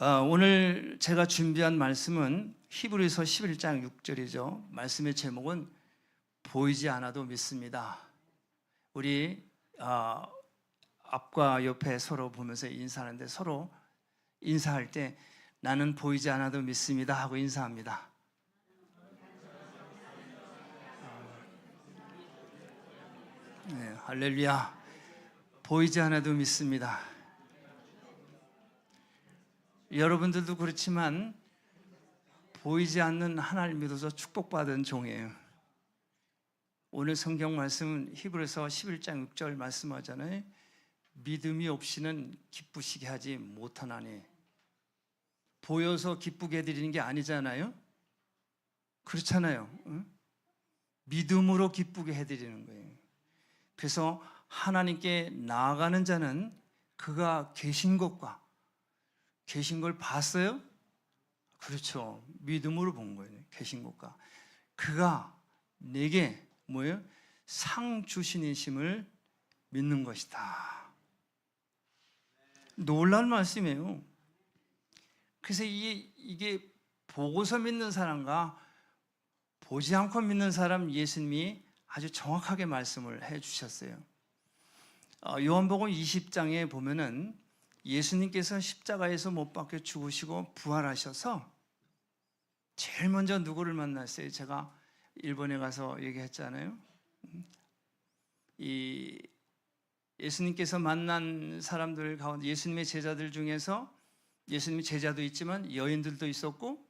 오늘 제가 준비한 말씀은 히브리서 11장 6절이죠. 말씀의 제목은 보이지 않아도 믿습니다. 우리 앞과 옆에 서로 보면서 인사하는데 서로 인사할 때 나는 보이지 않아도 믿습니다 하고 인사합니다. 네, 할렐루야. 보이지 않아도 믿습니다. 여러분들도 그렇지만 보이지 않는 하나님 믿어서 축복받은 종이에요. 오늘 성경 말씀은 히브리서 11장 6절 말씀하잖아요. 믿음이 없이는 기쁘시게 하지 못하나니. 보여서 기쁘게 해드리는 게 아니잖아요. 그렇잖아요. 응? 믿음으로 기쁘게 해드리는 거예요. 그래서 하나님께 나아가는 자는 그가 계신 것과 계신 걸 봤어요? 그렇죠. 믿음으로 본 거예요. 계신 것과 그가 내게 뭐예요? 상 주신이심을 믿는 것이다. 놀라운 말씀이에요. 그래서 이게 보고서 믿는 사람과 보지 않고 믿는 사람 예수님이 아주 정확하게 말씀을 해 주셨어요. 요한복음 20장에 보면은 예수님께서 십자가에서 못 박혀 죽으시고 부활하셔서 제일 먼저 누구를 만났어요? 제가 일본에 가서 얘기했잖아요. 이 예수님께서 만난 사람들 가운데 예수님의 제자들 중에서 예수님의 제자도 있지만 여인들도 있었고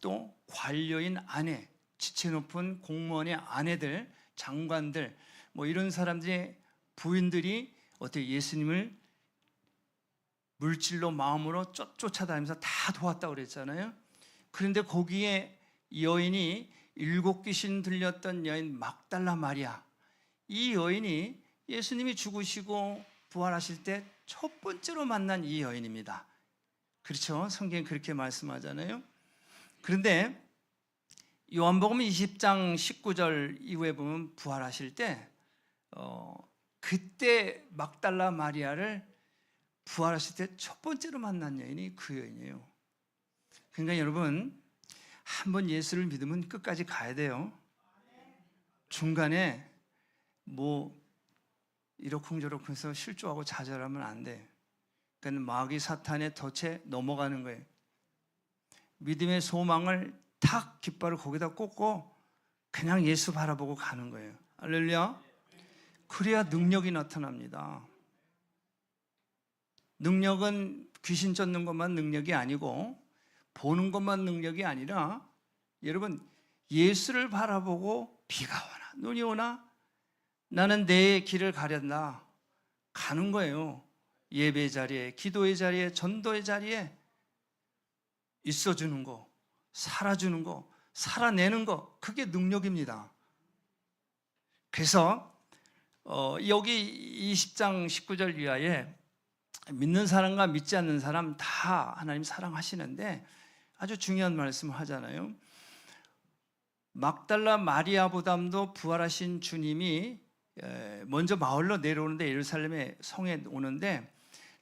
또 관료인 아내, 지체 높은 공무원의 아내들, 장관들 뭐 이런 사람들의 부인들이 어떻게 예수님을 물질로 마음으로 쫓아다니면서 다 도왔다고 그랬잖아요. 그런데 거기에 여인이 7 귀신 들렸던 여인 막달라 마리아, 이 여인이 예수님이 죽으시고 부활하실 때 첫 번째로 만난 이 여인입니다. 그렇죠? 성경이 그렇게 말씀하잖아요. 그런데 요한복음 20장 19절 이후에 보면 부활하실 때 그때 막달라 마리아를 부활하실 때 첫 번째로 만난 여인이 그 여인이에요. 그러니까 여러분 한번 예수를 믿으면 끝까지 가야 돼요. 중간에 뭐 이러쿵저러쿵 해서 실족하고 좌절하면 안 돼. 그러니까 마귀 사탄의 덫에 넘어가는 거예요. 믿음의 소망을 탁 깃발을 거기다 꽂고 그냥 예수 바라보고 가는 거예요. 할렐루야. 그래야 능력이 나타납니다. 능력은 귀신 쫓는 것만 능력이 아니고 보는 것만 능력이 아니라 여러분 예수를 바라보고 비가 오나 눈이 오나 나는 내 길을 가련다 가는 거예요. 예배 자리에, 기도의 자리에, 전도의 자리에 있어주는 거, 살아주는 거, 살아내는 거, 그게 능력입니다. 그래서 여기 20장 19절 이하에 믿는 사람과 믿지 않는 사람 다 하나님 사랑하시는데 아주 중요한 말씀을 하잖아요. 막달라 마리아보다도 부활하신 주님이 먼저 마을로 내려오는데 예루살렘의 성에 오는데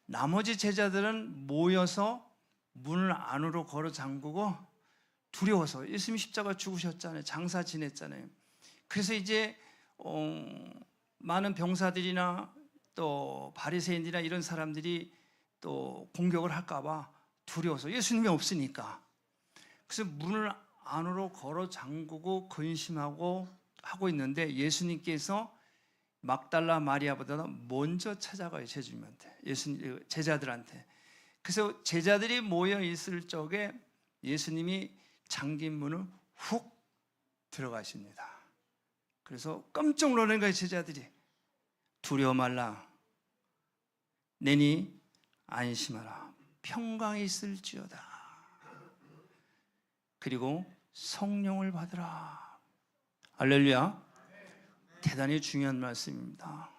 나머지 제자들은 모여서 문을 안으로 걸어 잠그고 두려워서 예수님이 십자가 죽으셨잖아요. 장사 지냈잖아요. 그래서 이제 많은 병사들이나 또 바리새인들이나 이런 사람들이 또 공격을 할까 봐 두려워서 예수님이 없으니까 그래서 문을 안으로 걸어 잠그고 근심하고 하고 있는데 예수님께서 막달라 마리아보다 먼저 찾아가요. 예수님한테, 예수님 제자들한테. 그래서 제자들이 모여 있을 적에 예수님이 잠긴 문을 훅 들어가십니다. 그래서 깜짝 놀란 거예요. 제자들이 두려워 말라, 내니 안심하라, 평강이 있을지어다. 그리고 성령을 받으라. 할렐루야. 대단히 중요한 말씀입니다.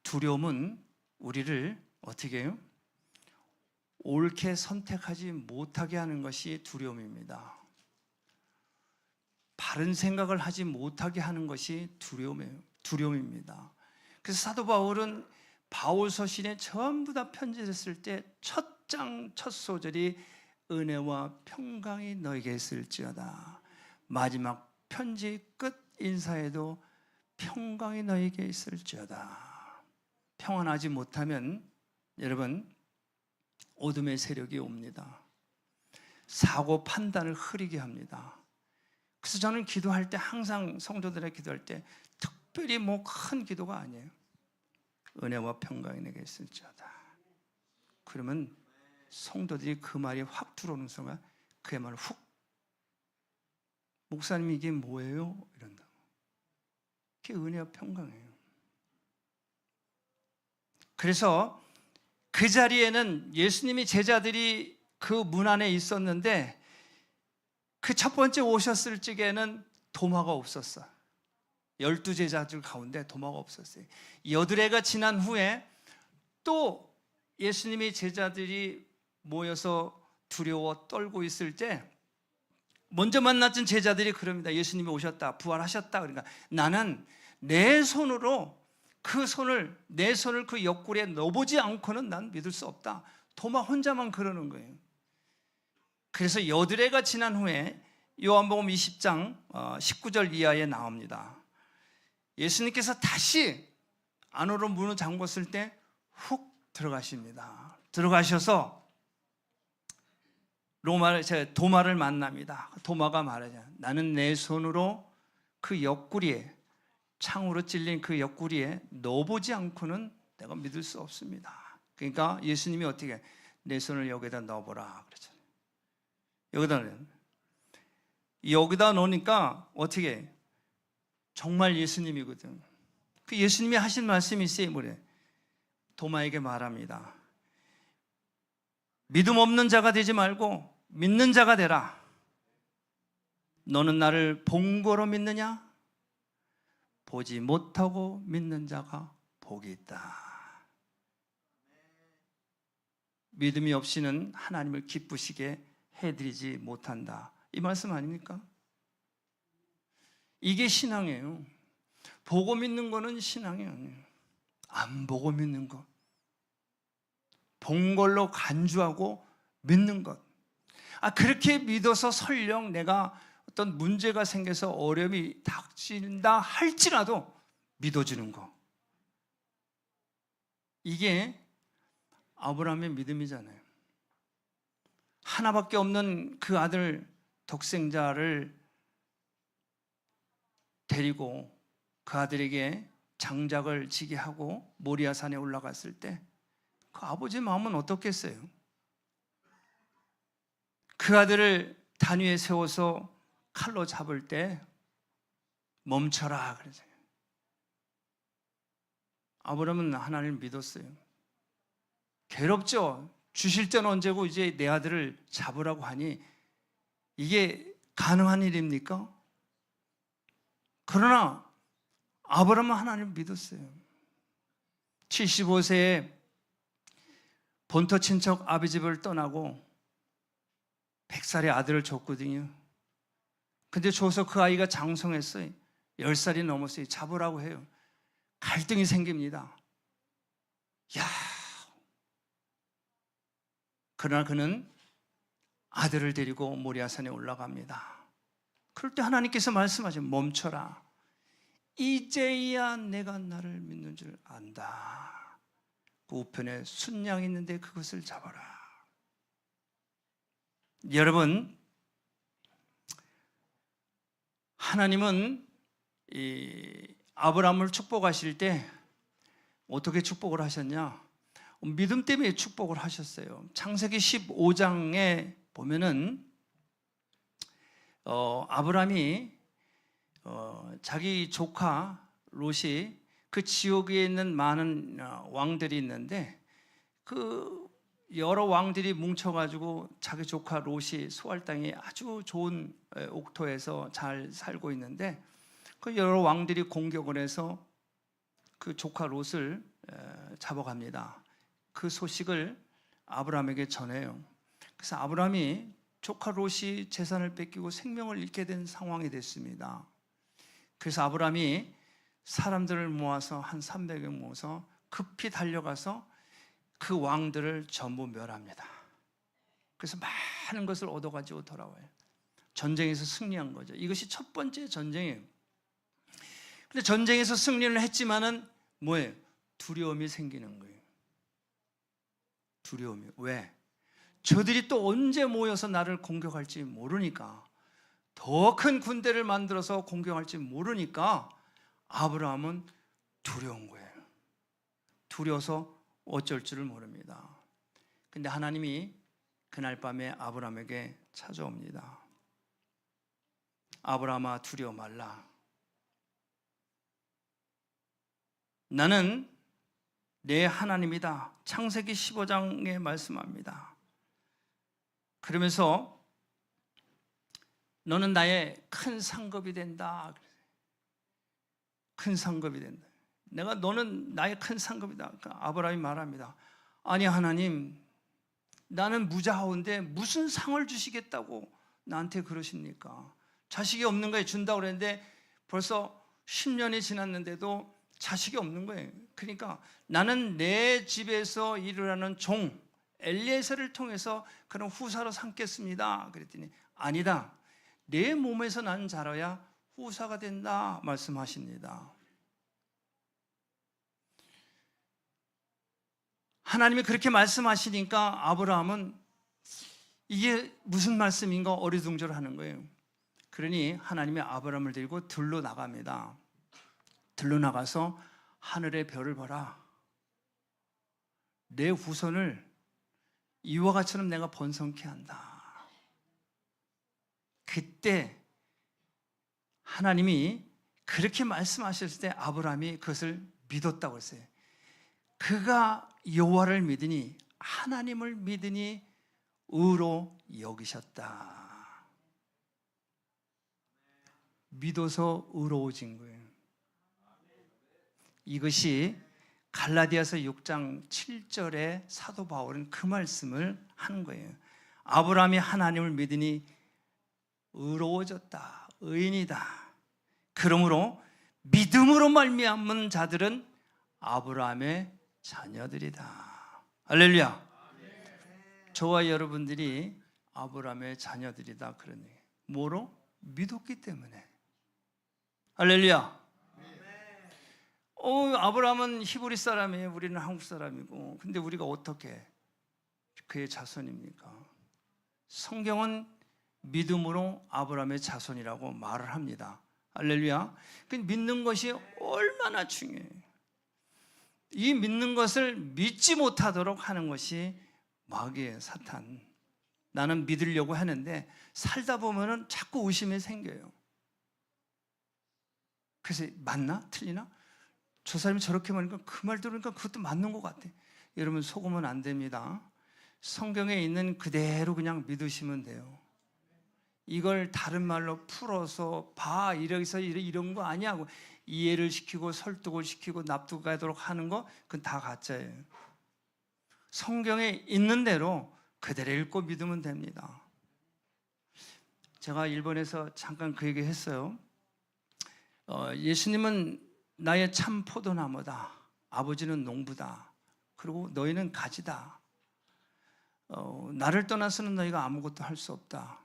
두려움은 우리를 어떻게 해요? 옳게 선택하지 못하게 하는 것이 두려움입니다. 바른 생각을 하지 못하게 하는 것이 두려움입니다. 그래서 사도 바울은 바울 서신에 전부 다 편지를 쓸 때 첫 10장 첫 소절이 은혜와 평강이 너에게 있을지어다. 마지막 편지 끝 인사에도 평강이 너에게 있을지어다. 평안하지 못하면 여러분 어둠의 세력이 옵니다. 사고 판단을 흐리게 합니다. 그래서 저는 기도할 때 항상 성도들의 기도할 때 특별히 뭐 큰 기도가 아니에요. 은혜와 평강이 내게 있을지어다. 그러면 성도들이 그 말이 확 들어오는 순간 그의 말을 훅, 목사님 이게 뭐예요? 이런다. 그게 은혜와 평강이에요. 그래서 그 자리에는 예수님이 제자들이 그 문 안에 있었는데 그 첫 번째 오셨을 적에는 도마가 없었어. 12제자들 가운데 도마가 없었어요. 여드레가 지난 후에 또 예수님이 제자들이 모여서 두려워 떨고 있을 때 먼저 만났던 제자들이 그럽니다. 예수님이 오셨다, 부활하셨다. 그러니까 나는 내 손을 그 옆구리에 넣어보지 않고는 난 믿을 수 없다. 도마 혼자만 그러는 거예요. 그래서 여드레가 지난 후에 요한복음 20장 19절 이하에 나옵니다. 예수님께서 다시 안으로 문을 잠궜을 때 훅 들어가십니다. 들어가셔서 도마를 만납니다. 도마가 말하죠. 나는 내 손으로 그 옆구리에, 창으로 찔린 그 옆구리에 넣어보지 않고는 내가 믿을 수 없습니다. 그러니까 예수님이 어떻게 내 손을 여기다 넣어보라 그러잖아요. 여기다 넣으니까 어떻게 정말 예수님이거든. 그 예수님이 하신 말씀이 있어요. 뭐래? 도마에게 말합니다. 믿음 없는 자가 되지 말고 믿는 자가 되라. 너는 나를 본 거로 믿느냐? 보지 못하고 믿는 자가 복이 있다. 믿음이 없이는 하나님을 기쁘시게 해드리지 못한다. 이 말씀 아닙니까? 이게 신앙이에요. 보고 믿는 거는 신앙이 아니에요. 안 보고 믿는 것, 본 걸로 간주하고 믿는 것. 그렇게 믿어서 설령 내가 어떤 문제가 생겨서 어려움이 닥친다 할지라도 믿어주는 거. 이게 아브라함의 믿음이잖아요. 하나밖에 없는 그 아들 독생자를 데리고 그 아들에게 장작을 지게 하고 모리아산에 올라갔을 때 그 아버지 마음은 어떻겠어요? 그 아들을 단 위에 세워서 칼로 잡을 때 멈춰라 그러죠. 아브라함은 하나님을 믿었어요. 괴롭죠. 주실 때는 언제고 이제 내 아들을 잡으라고 하니 이게 가능한 일입니까? 그러나 아브라함은 하나님을 믿었어요. 75세에 본토 친척 아비 집을 떠나고 100살의 아들을 줬거든요. 근데 줘서 그 아이가 장성했어요. 10살이 넘었어요. 잡으라고 해요. 갈등이 생깁니다. 야, 그러나 그는 아들을 데리고 모리아산에 올라갑니다. 그럴 때 하나님께서 말씀하시면 멈춰라. 이제야 내가 나를 믿는 줄 안다. 그 우편에 순양이 있는데 그것을 잡아라. 여러분, 하나님은 이 아브라함을 축복하실 때 어떻게 축복을 하셨냐? 믿음 때문에 축복을 하셨어요. 창세기 15장에 보면은 아브라함이 자기 조카 롯이 그 지옥에 있는 많은 왕들이 있는데 그 여러 왕들이 뭉쳐가지고 자기 조카 롯이 소할 땅에 아주 좋은 옥토에서 잘 살고 있는데 그 여러 왕들이 공격을 해서 그 조카 롯을 잡아갑니다. 그 소식을 아브라함에게 전해요. 그래서 아브라함이 조카 롯이 재산을 뺏기고 생명을 잃게 된 상황이 됐습니다. 그래서 아브라함이 사람들을 모아서 한 300명 모아서 급히 달려가서 그 왕들을 전부 멸합니다. 그래서 많은 것을 얻어가지고 돌아와요. 전쟁에서 승리한 거죠. 이것이 첫 번째 전쟁이에요. 근데 전쟁에서 승리를 했지만은 뭐예요? 두려움이 생기는 거예요. 두려움이. 왜? 저들이 또 언제 모여서 나를 공격할지 모르니까, 더 큰 군대를 만들어서 공격할지 모르니까 아브라함은 두려운 거예요. 두려워서 어쩔 줄을 모릅니다. 근데 하나님이 그날 밤에 아브라함에게 찾아옵니다. 아브라함아, 두려워 말라. 나는 내 하나님이다. 창세기 15장에 말씀합니다. 그러면서 너는 나의 큰 상급이 된다. 큰 상급이 된다. 너는 나의 큰 상급이다. 그러니까 아브라함이 말합니다. 아니 하나님, 나는 무자하온데 무슨 상을 주시겠다고 나한테 그러십니까? 자식이 없는 거에 준다고 그랬는데 벌써 10년이 지났는데도 자식이 없는 거예요. 그러니까 나는 내 집에서 일을 하는 종 엘리에셀을 통해서 그런 후사로 삼겠습니다. 그랬더니 아니다. 내 몸에서 난 자라야 후사가 된다 말씀하십니다. 하나님이 그렇게 말씀하시니까 아브라함은 이게 무슨 말씀인가 어리둥절하는 거예요. 그러니 하나님이 아브라함을 데리고 들로 나갑니다. 들로 나가서 하늘의 별을 봐라. 내 후손을 이와 같이처럼 내가 번성케 한다. 그때 하나님이 그렇게 말씀하셨을 때 아브라함이 그것을 믿었다고 했어요. 그가 여호와를 믿으니 하나님을 믿으니 의로 여기셨다. 믿어서 의로워진 거예요. 이것이 갈라디아서 6장 7절에 사도 바울은 그 말씀을 하는 거예요. 아브라함이 하나님을 믿으니 의로워졌다. 의인이다. 그러므로 믿음으로 말미암은 자들은 아브라함의 자녀들이다. 할렐루야. 저와 여러분들이 아브라함의 자녀들이다. 그런 얘기. 뭐로? 믿었기 때문에. 할렐루야. 아브라함은 히브리 사람이에요. 우리는 한국 사람이고. 근데 우리가 어떻게 그의 자손입니까? 성경은 믿음으로 아브라함의 자손이라고 말을 합니다. 할렐루야. 그 믿는 것이 얼마나 중요해요. 이 믿는 것을 믿지 못하도록 하는 것이 마귀의 사탄. 나는 믿으려고 하는데 살다 보면은 자꾸 의심이 생겨요. 그래서 맞나? 틀리나? 저 사람이 저렇게 말하니까 그 말 들으니까 그것도 맞는 것 같아. 여러분 속으면 안 됩니다. 성경에 있는 그대로 그냥 믿으시면 돼요. 이걸 다른 말로 풀어서 봐 이래서 이런 거 아니야. 이해를 시키고 설득을 시키고 납득하도록 하는 거 그건 다 가짜예요. 성경에 있는 대로 그대로 읽고 믿으면 됩니다. 제가 일본에서 잠깐 그 얘기 했어요. 예수님은 나의 참 포도나무다. 아버지는 농부다. 그리고 너희는 가지다. 나를 떠나서는 너희가 아무것도 할 수 없다.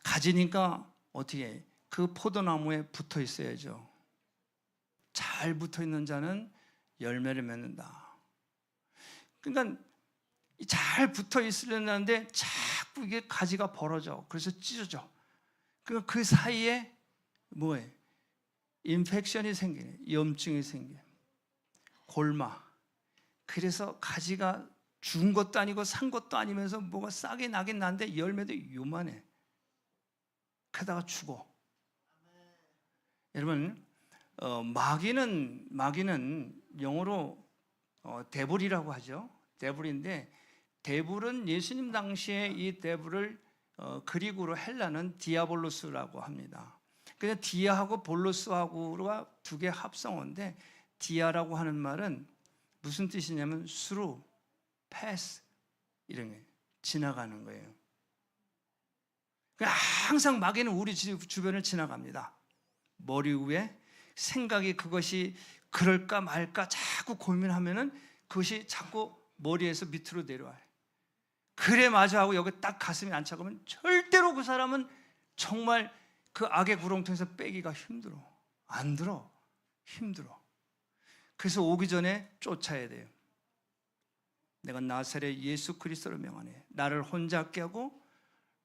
가지니까 어떻게 해? 그 포도나무에 붙어 있어야죠. 잘 붙어 있는 자는 열매를 맺는다. 그러니까 잘 붙어 있으려는데 자꾸 이게 가지가 벌어져. 그래서 찢어져. 그러니까 그 사이에 뭐해? 인펙션이 생기네. 염증이 생겨. 골마. 그래서 가지가 준 것도 아니고 산 것도 아니면서 뭐가 싹이 나긴 나는데 열매도 요만해. 그러다가 죽어. 여러분, 마귀는 영어로 데블이라고 하죠. 데블인데 데블은 예수님 당시에 이 데블을 그리고로 헬라는 디아볼로스라고 합니다. 그냥 디아하고 볼로스하고가 두 개 합성어인데 디아라고 하는 말은 무슨 뜻이냐면 through, pass 이런 게 지나가는 거예요. 항상 마귀는 우리 주변을 지나갑니다. 머리 위에 생각이 그것이 그럴까 말까 자꾸 고민하면은 그것이 자꾸 머리에서 밑으로 내려와요. 그래 맞아 하고 여기 딱 가슴이 안 차가면 절대로 그 사람은 정말 그 악의 구렁텅이에서 빼기가 힘들어. 안 들어. 힘들어. 그래서 오기 전에 쫓아야 돼요. 내가 나사렛 예수 그리스도로 명하네. 나를 혼잡게 하고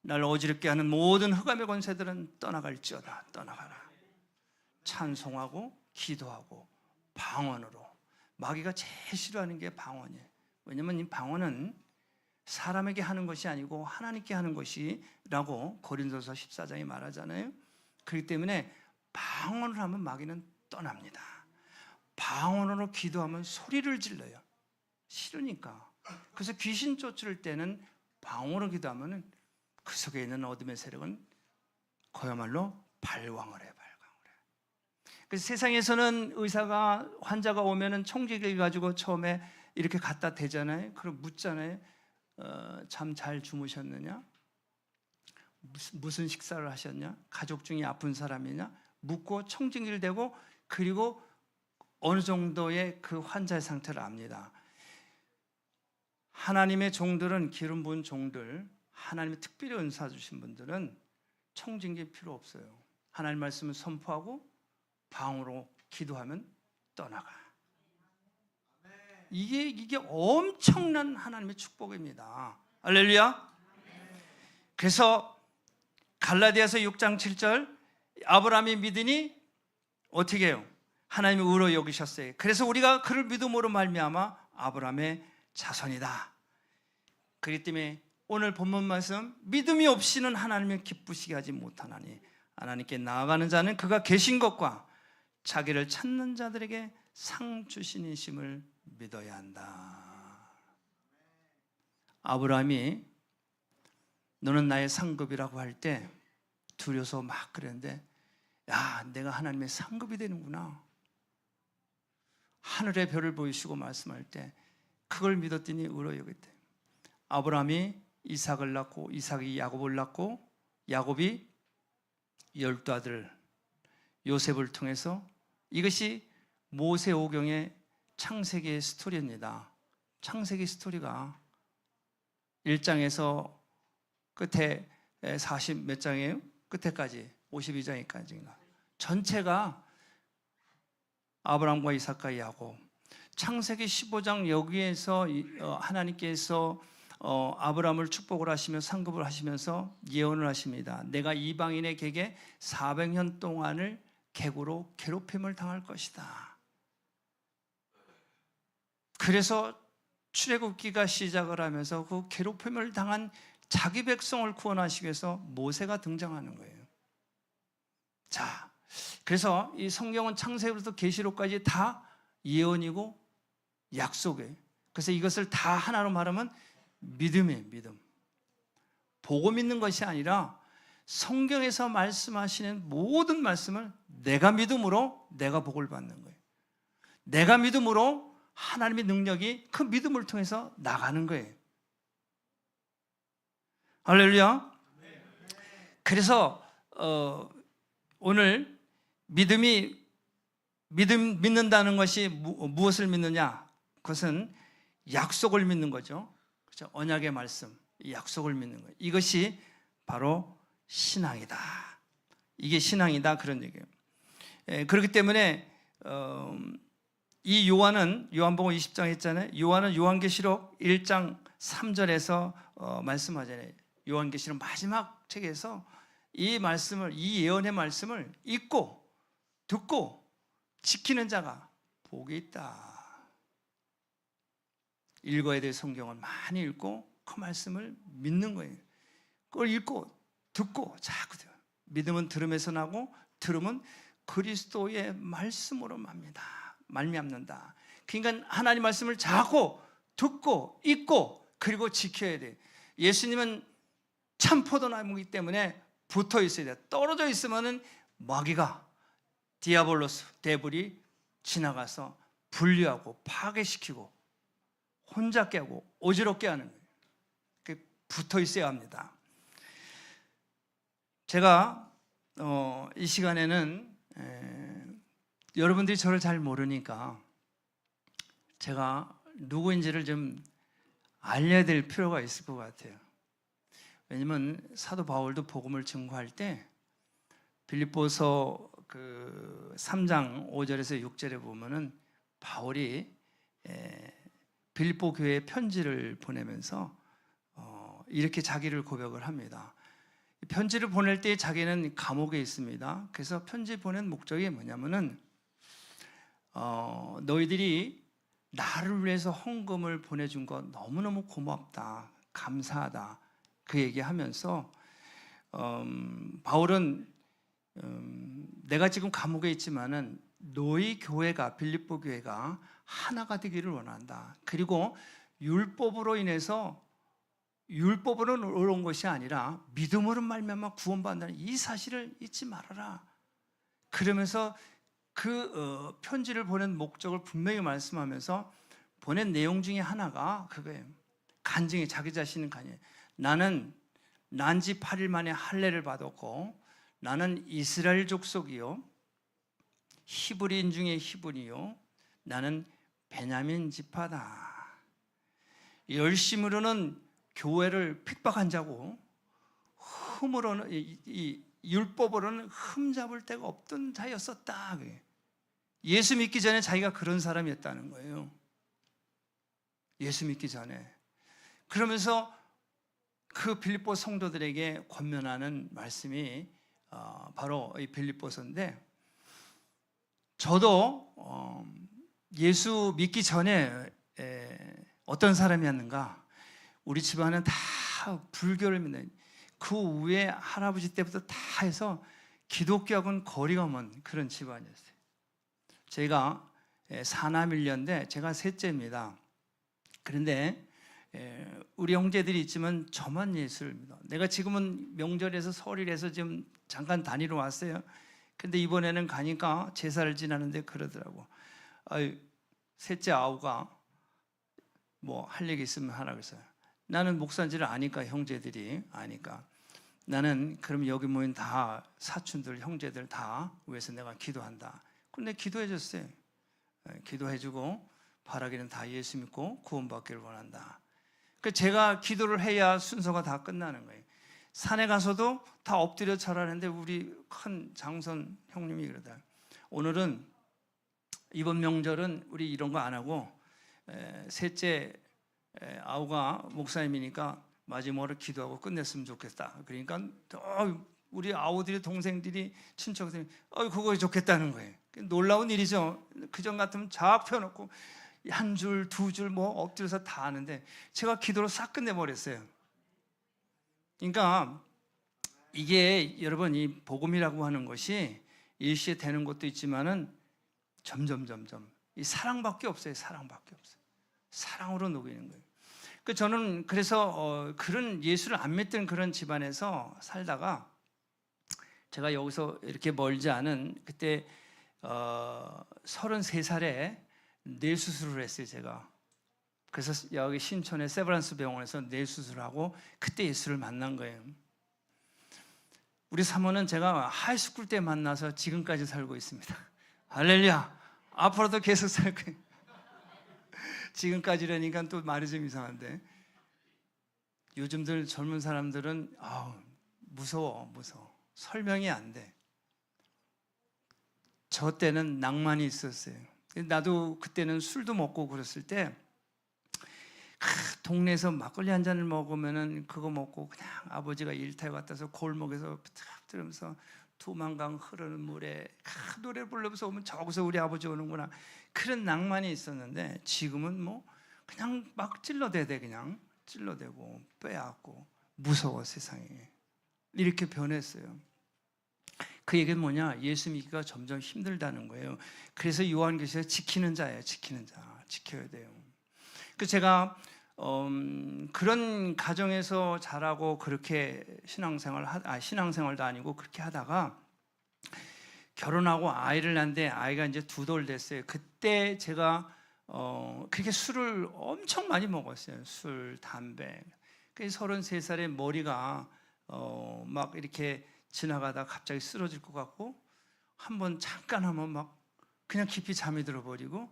나를 어지럽게 하는 모든 흑암의 권세들은 떠나갈지어다. 떠나가라. 찬송하고 기도하고 방언으로. 마귀가 제일 싫어하는 게 방언이에요. 왜냐하면 이 방언은 사람에게 하는 것이 아니고 하나님께 하는 것이라고 고린도서 14장에 말하잖아요. 그렇기 때문에 방언을 하면 마귀는 떠납니다. 방언으로 기도하면 소리를 질러요. 싫으니까. 그래서 귀신 쫓을 때는 방언으로 기도하면 그 속에 있는 어둠의 세력은 그야말로 발광을 해. 그래서 세상에서는 의사가 환자가 오면은 청지기 가지고 처음에 이렇게 갖다 대잖아요. 그럼 묻잖아요. 잠 잘 주무셨느냐? 무슨 식사를 하셨냐? 가족 중에 아픈 사람이냐? 묻고 청진기를 대고 그리고 어느 정도의 그 환자의 상태를 압니다. 하나님의 종들은 기름 부은 종들, 하나님의 특별히 은사 주신 분들은 청진기 필요 없어요. 하나님 말씀을 선포하고 방으로 기도하면 떠나가. 이게 엄청난 하나님의 축복입니다. 할렐루야. 그래서 갈라디아서 6장 7절 아브라함이 믿으니 어떻게 해요? 하나님이 의로 여기셨어요. 그래서 우리가 그를 믿음으로 말미암아 아브라함의 자손이다. 그렇기 때문에 오늘 본문 말씀 믿음이 없이는 하나님을 기쁘시게 하지 못하나니 하나님께 나아가는 자는 그가 계신 것과 자기를 찾는 자들에게 상 주신이심을 믿어야 한다. 아브라함이 너는 나의 상급이라고 할 때 두려워서 막 그랬는데 야, 내가 하나님의 상급이 되는구나. 하늘의 별을 보이시고 말씀할 때 그걸 믿었더니 의로 여겼대. 아브라함이 이삭을 낳고 이삭이 야곱을 낳고 야곱이 12아들 요셉을 통해서 이것이 모세오경의 창세기의 스토리입니다. 창세기 스토리가 1장에서 끝에 40 몇 장이에요? 끝에까지 52장까지인가 전체가 아브라함과 이삭과 야곱. 창세기 15장 여기에서 하나님께서 아브라함을 축복을 하시며 상급을 하시면서 예언을 하십니다. 내가 이방인에게 400년 동안을 객으로 괴롭힘을 당할 것이다. 그래서 출애굽기가 시작을 하면서 그 괴롭힘을 당한 자기 백성을 구원하시기 위해서 모세가 등장하는 거예요. 자, 그래서 이 성경은 창세기부터 계시록까지 다 예언이고 약속이에요. 그래서 이것을 다 하나로 말하면 믿음이에요. 믿음. 보고 믿는 것이 아니라 성경에서 말씀하시는 모든 말씀을 내가 믿음으로 내가 복을 받는 거예요. 내가 믿음으로 하나님의 능력이 그 믿음을 통해서 나가는 거예요. 할렐루야. 그래서 오늘 믿는다는 것이 무엇을 믿느냐? 그것은 약속을 믿는 거죠. 그렇죠? 언약의 말씀, 약속을 믿는 거예요. 이것이 바로 신앙이다. 이게 신앙이다 그런 얘기예요. 그렇기 때문에 이 요한복음 20장 했잖아요. 요한은 요한계시록 1장 3절에서 말씀하잖아요. 요한계시록 마지막 책에서 이 말씀을, 이 예언의 말씀을 읽고 듣고 지키는 자가 복이 있다. 읽어야 될 성경을 많이 읽고 그 말씀을 믿는 거예요. 그걸 읽고 듣고 자꾸 믿음은 들음에서 나고 들음은 그리스도의 말씀으로 말미암는다. 그러니까 하나님 말씀을 자꾸 듣고 읽고 그리고 지켜야 돼. 예수님은 참 포도나무이기 때문에 붙어 있어야 돼. 떨어져 있으면은 마귀가 디아볼로스 데블이 지나가서 분리하고 파괴시키고 혼잡게 하고 어지럽게 하는 거예요. 붙어 있어야 합니다. 제가 이 시간에는 여러분들이 저를 잘 모르니까 제가 누구인지를 좀 알려야 될 필요가 있을 것 같아요. 왜냐면 사도 바울도 복음을 증거할 때 빌립보서 그 3장 5절에서 6절에 보면은 바울이 빌립보 교회에 편지를 보내면서 이렇게 자기를 고백을 합니다. 편지를 보낼 때 자기는 감옥에 있습니다. 그래서 편지 보낸 목적이 뭐냐면은 너희들이 나를 위해서 헌금을 보내준 거 너무너무 고맙다, 감사하다, 그 얘기하면서 바울은 내가 지금 감옥에 있지만은 너희 교회가, 빌립보 교회가 하나가 되기를 원한다. 그리고 율법으로 인해서, 율법으로 온 것이 아니라 믿음으로 말미암아 구원받는다는 이 사실을 잊지 말아라. 그러면서 그 편지를 보낸 목적을 분명히 말씀하면서 보낸 내용 중에 하나가 그거예요. 간증이, 자기 자신은 간증. 나는 난지 8일 만에 할례를 받았고 나는 이스라엘 족속이요 히브리인 중에 히브리요 나는 베냐민 지파다. 열심으로는 교회를 핍박한 자고 흠으로는 이 율법으로는 흠잡을 데가 없던 자였었다. 예수 믿기 전에 자기가 그런 사람이었다는 거예요. 예수 믿기 전에. 그러면서 그 빌립보 성도들에게 권면하는 말씀이 바로 이 빌립보서인데, 저도 예수 믿기 전에 어떤 사람이었는가? 우리 집안은 다 불교를 믿는, 그 위에 할아버지 때부터 다 해서 기독교하고는 거리가 먼 그런 집안이었어요. 제가 사남일녀인데 제가 셋째입니다. 그런데 우리 형제들이 있지만 저만 예수를 믿어. 내가 지금은 명절에서 설일에서 지금 잠깐 다니러 왔어요. 근데 이번에는 가니까 제사를 지나는데 그러더라고. 셋째 아우가 뭐 할 얘기 있으면 하라 그랬어요. 나는 목사인지를 아니까, 형제들이 아니까, 나는 그럼 여기 모인 다 사촌들, 형제들 다 위해서 내가 기도한다. 근데 기도해 줬어요. 기도해주고 바라기는 다 예수 믿고 구원받기를 원한다. 그 제가 기도를 해야 순서가 다 끝나는 거예요. 산에 가서도 다 엎드려 절하는데 우리 큰 장선 형님이 그러다. 오늘은 이번 명절은 우리 이런 거 안 하고 셋째 아우가 목사님이니까 마지막으로 기도하고 끝냈으면 좋겠다. 그러니까 우리 아우들이, 동생들이, 친척들이 그거 좋겠다는 거예요. 놀라운 일이죠. 그전 같으면 쫙 펴놓고 한 줄, 두 줄 뭐 엎드려서 다 하는데 제가 기도로 싹 끝내버렸어요. 그러니까 이게 여러분, 이 복음이라고 하는 것이 일시에 되는 것도 있지만은 점점 이 사랑밖에 없어요. 사랑밖에 없어요. 사랑으로 녹이는 거예요. 저는 그래서 그런 예수를 안 믿던 그런 집안에서 살다가 제가 여기서 이렇게 멀지 않은 그때 33살에 뇌 수술을 했어요, 제가. 그래서 여기 신촌의 세브란스 병원에서 뇌 수술하고 그때 예수를 만난 거예요. 우리 사모는 제가 하이스쿨 때 만나서 지금까지 살고 있습니다. 할렐루야. 앞으로도 계속 살 거예요. 지금까지라니까 또 말이 좀 이상한데, 요즘들 젊은 사람들은 무서워. 설명이 안 돼. 저 때는 낭만이 있었어요. 나도 그때는 술도 먹고 그랬을 때 동네에서 막걸리 한 잔을 먹으면은 그거 먹고 그냥 아버지가 일터에 갔다서 골목에서 들으면서 두만강 흐르는 물에 노래 부르면서 오면 저기서 우리 아버지 오는구나, 그런 낭만이 있었는데 지금은 뭐 그냥 막 찔러대야 돼. 그냥 찔러대고 빼앗고 무서워. 세상에 이렇게 변했어요. 그 얘기는 뭐냐? 예수 믿기가 점점 힘들다는 거예요. 그래서 요한계시에 지키는 자예요. 지키는 자, 지켜야 돼요. 그래서 제가 그런 가정에서 자라고 그렇게 신앙생활도 아니고 그렇게 하다가 결혼하고 아이를 낳는데 아이가 이제 2돌 됐어요. 그때 제가 그렇게 술을 엄청 많이 먹었어요. 술, 담배. 그래서 33살에 머리가 막 이렇게 지나가다 갑자기 쓰러질 것 같고, 한번 잠깐 하면 막 그냥 깊이 잠이 들어버리고,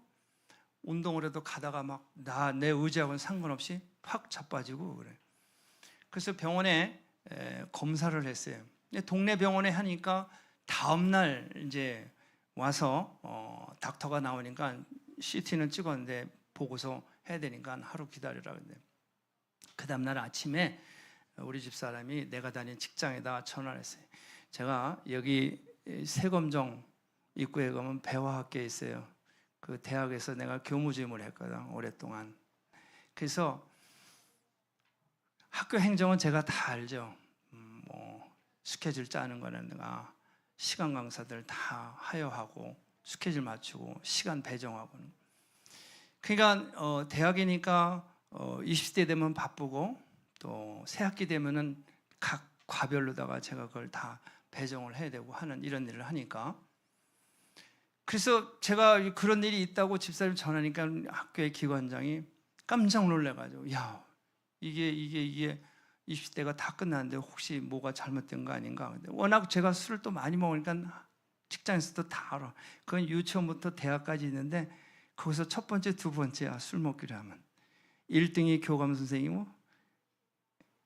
운동을 해도 가다가 막 내 의지하고는 상관없이 확 자빠지고 그래. 그래서 병원에 검사를 했어요. 동네 병원에 하니까 다음날 이제 와서 닥터가 나오니까 CT는 찍었는데 보고서 해야 되니까 하루 기다리라 그랬는데, 그 다음날 아침에 우리 집사람이 내가 다니는 직장에다 전화를 했어요. 제가 여기 세검정 입구에 가면 배화학교에 있어요. 그 대학에서 내가 교무주임을 했거든, 오랫동안. 그래서 학교 행정은 제가 다 알죠. 뭐 스케줄 짜는 거는 내가 시간 강사들 다 하여하고 스케줄 맞추고 시간 배정하고. 그러니까 대학이니까 20대 되면 바쁘고 또 새학기 되면은 각 과별로다가 제가 그걸 다 배정을 해야 되고 하는 이런 일을 하니까, 그래서 제가 그런 일이 있다고 집사님 전하니까 학교의 기관장이 깜짝 놀래가지고, 야, 이게 20대가 다 끝났는데 혹시 뭐가 잘못된 거 아닌가. 근데 워낙 제가 술을 또 많이 먹으니까 직장에서도 다 알아. 그건 유치원부터 대학까지 있는데 거기서 첫 번째, 두 번째야, 술 먹기로 하면. 1등이 교감 선생님이고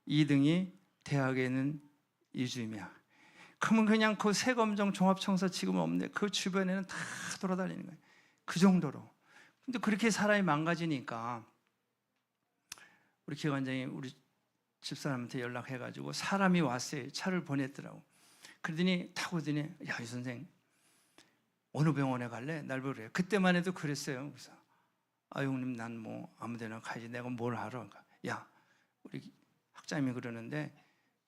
2등이 대학에는 이주임이야. 그러면 그냥 그 세검정 종합청사 지금 없는데 그 주변에는 다 돌아다니는 거예요. 그 정도로. 근데 그렇게 사람이 망가지니까 우리 기관장이 우리 집사람한테 연락해가지고 사람이 왔어요. 차를 보냈더라고. 그러더니 타고 오더니, 야, 이 선생 어느 병원에 갈래? 날 보래요. 그때만 해도 그랬어요. 그래서 형님 난 뭐 아무데나 가야지. 내가 뭘 알아? 그러니까, 야, 우리 학장님이 그러는데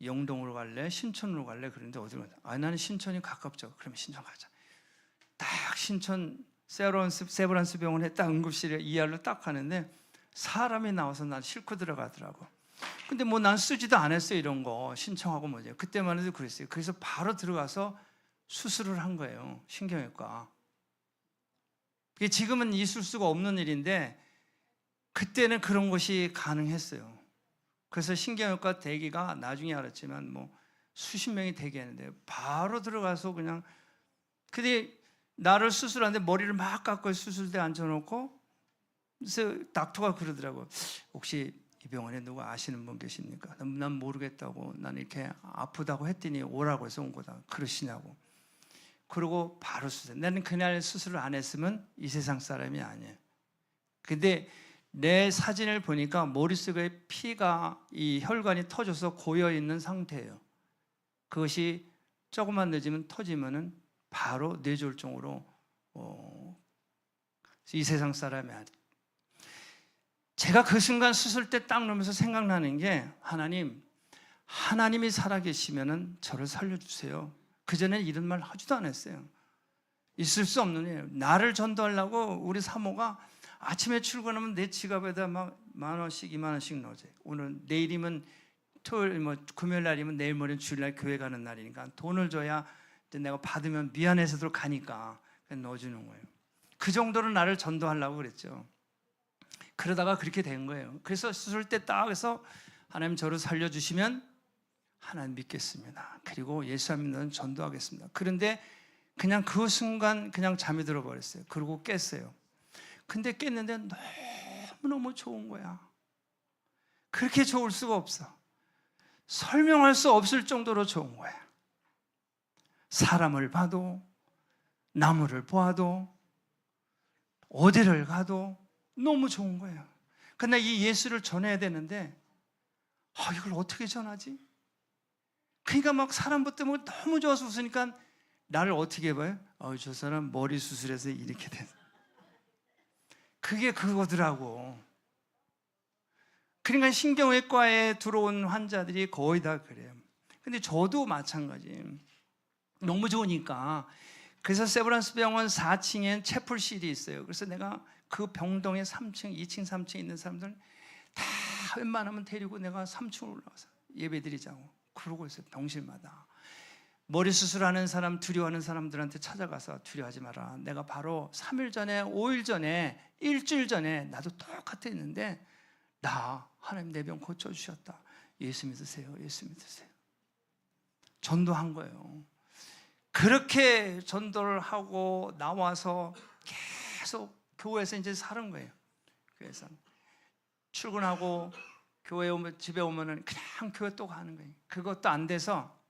영동으로 갈래? 신촌으로 갈래? 그런데 어디로 가자? 나는 신촌이 가깝죠. 그러면 신촌 가자. 딱 신촌 세브란스 병원에 딱 응급실에 ER로 딱 가는데 사람이 나와서 난 싣고 들어가더라고. 근데 뭐 난 쓰지도 않았어요. 이런 거 신청하고 뭐죠. 그때만 해도 그랬어요. 그래서 바로 들어가서 수술을 한 거예요. 신경외과. 그게 지금은 있을 수가 없는 일인데 그때는 그런 것이 가능했어요. 그래서 신경외과 대기가 나중에 알았지만 뭐 수십 명이 대기했는데 바로 들어가서 그냥, 근데 나를 수술하는데 머리를 막 깎고 수술대에 앉혀놓고, 그래서 닥터가 그러더라고. 혹시 이 병원에 누가 아시는 분 계십니까? 난 모르겠다고, 난 이렇게 아프다고 했더니 오라고 해서 온 거다. 그러시냐고. 그러고 바로 수술. 나는 그날 수술을 안 했으면 이 세상 사람이 아니에요. 근데 내 사진을 보니까 머릿속에 피가, 이 혈관이 터져서 고여있는 상태예요. 그것이 조금만 늦으면 터지면은 바로 뇌졸중으로 이 세상 사람이 아니에요. 제가 그 순간 수술 때 딱 놓으면서 생각나는 게, 하나님이 살아계시면은 저를 살려주세요. 그전에 이런 말 하지도 않았어요. 있을 수 없는 일이에요. 나를 전도하려고 우리 사모가 아침에 출근하면 내 지갑에다 막 10,000원씩 20,000원씩 넣어줘요. 오늘 내일이면 토요일, 뭐 금요일 날이면 내일 모레는 주일날 교회 가는 날이니까 돈을 줘야 내가 받으면 미안해서도 가니까 넣어주는 거예요. 그 정도로 나를 전도하려고 그랬죠. 그러다가 그렇게 된 거예요. 그래서 수술 때 딱 해서 하나님 저를 살려주시면 하나님 믿겠습니다. 그리고 예수 안 믿는 전도하겠습니다. 그런데 그냥 그 순간 그냥 잠이 들어버렸어요. 그러고 깼어요. 근데 깼는데 너무너무 좋은 거야. 그렇게 좋을 수가 없어. 설명할 수 없을 정도로 좋은 거야. 사람을 봐도, 나무를 보아도, 어디를 가도 너무 좋은 거예요. 근데 이 예수를 전해야 되는데 이걸 어떻게 전하지? 그러니까 막 사람부터 뭐 너무 좋아서 웃으니까 나를 어떻게 봐요? 저 사람 머리 수술해서 이렇게 된. 그게 그거더라고. 그러니까 신경외과에 들어온 환자들이 거의 다 그래요. 근데 저도 마찬가지. 너무 좋으니까. 그래서 세브란스 병원 4층엔 채플실이 있어요. 그래서 내가 그 병동에 3층, 2층, 3층에 있는 사람들 다 웬만하면 데리고 내가 3층으로 올라가서 예배드리자고 그러고 있어요. 병실마다. 머리 수술하는 사람, 두려워하는 사람들한테 찾아가서 두려워하지 마라. 내가 바로 3일 전에, 5일 전에, 일주일 전에 나도 똑같이 했는데 하나님 내 병 고쳐주셨다. 예수 믿으세요. 예수 믿으세요. 전도한 거예요. 그렇게 전도를 하고 나와서 계속 교회에서 이제 사는 거예요. 교회에서 출근하고 교회 오면, 집에 오면은 그냥 교회 또 가는 거예요. 그것도 안 돼서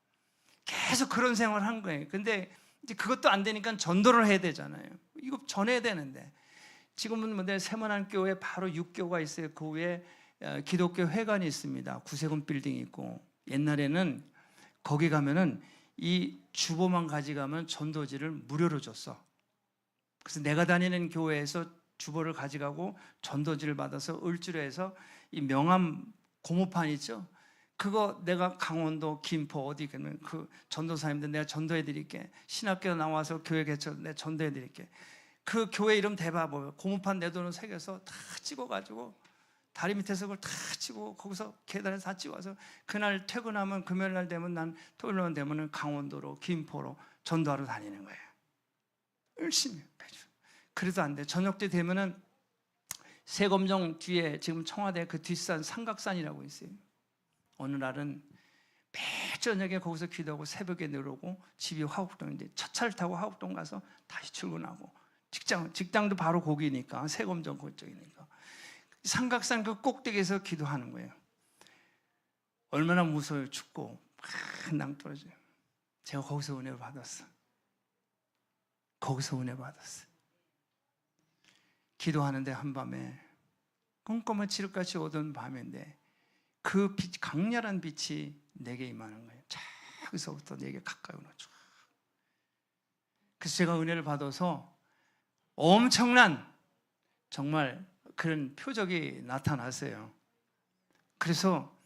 계속 그런 생활을 한 거예요. 근데 이제 그것도 안 되니까 전도를 해야 되잖아요. 이거 전해야 되는데, 지금은 뭐 세문안 교회 바로 육교가 있어요. 그 위에 기독교 회관이 있습니다. 구세군 빌딩이 있고, 옛날에는 거기 가면은 이 주보만 가져가면 전도지를 무료로 줬어. 그래서 내가 다니는 교회에서 주보를 가져가고 전도지를 받아서 을주로에서 이 명함 고무판 있죠? 그거 내가 강원도, 김포 어디 가면 그 전도사님들 내가 전도해 드릴게. 신학교 나와서 교회 개척 내가 전도해 드릴게. 그 교회 이름 대봐봐요. 고무판 내 돈을 새겨서 다 찍어가지고 다리 밑에서 그걸 다 찍고 거기서 계단에서 다 찍어서 그날 퇴근하면 금요일날 되면 난 토요일날 되면은 강원도로 김포로 전도하러 다니는 거예요. 열심히 매주. 그래도 안 돼. 저녁 때 되면은 세검정 뒤에 지금 청와대 그 뒷산 삼각산이라고 있어요. 어느 날은 매일 저녁에 거기서 기도하고 새벽에 내려오고 집이 화곡동인데 첫 차를 타고 화곡동 가서 다시 출근하고 직장도 바로 거기니까 세검정 그쪽이니까 삼각산 그 꼭대기에서 기도하는 거예요. 얼마나 무서워요. 춥고 낭떠러져요. 제가 거기서 은혜를 받았어. 거기서 은혜 받았어. 기도하는데 한밤에 꼼꼼한 칠흑같이 오던 밤인데 그 빛, 강렬한 빛이 내게 임하는 거예요. 저기서부터 내게 가까이 오는 쭉. 그래서 제가 은혜를 받아서 엄청난 정말 그런 표적이 나타났어요. 그래서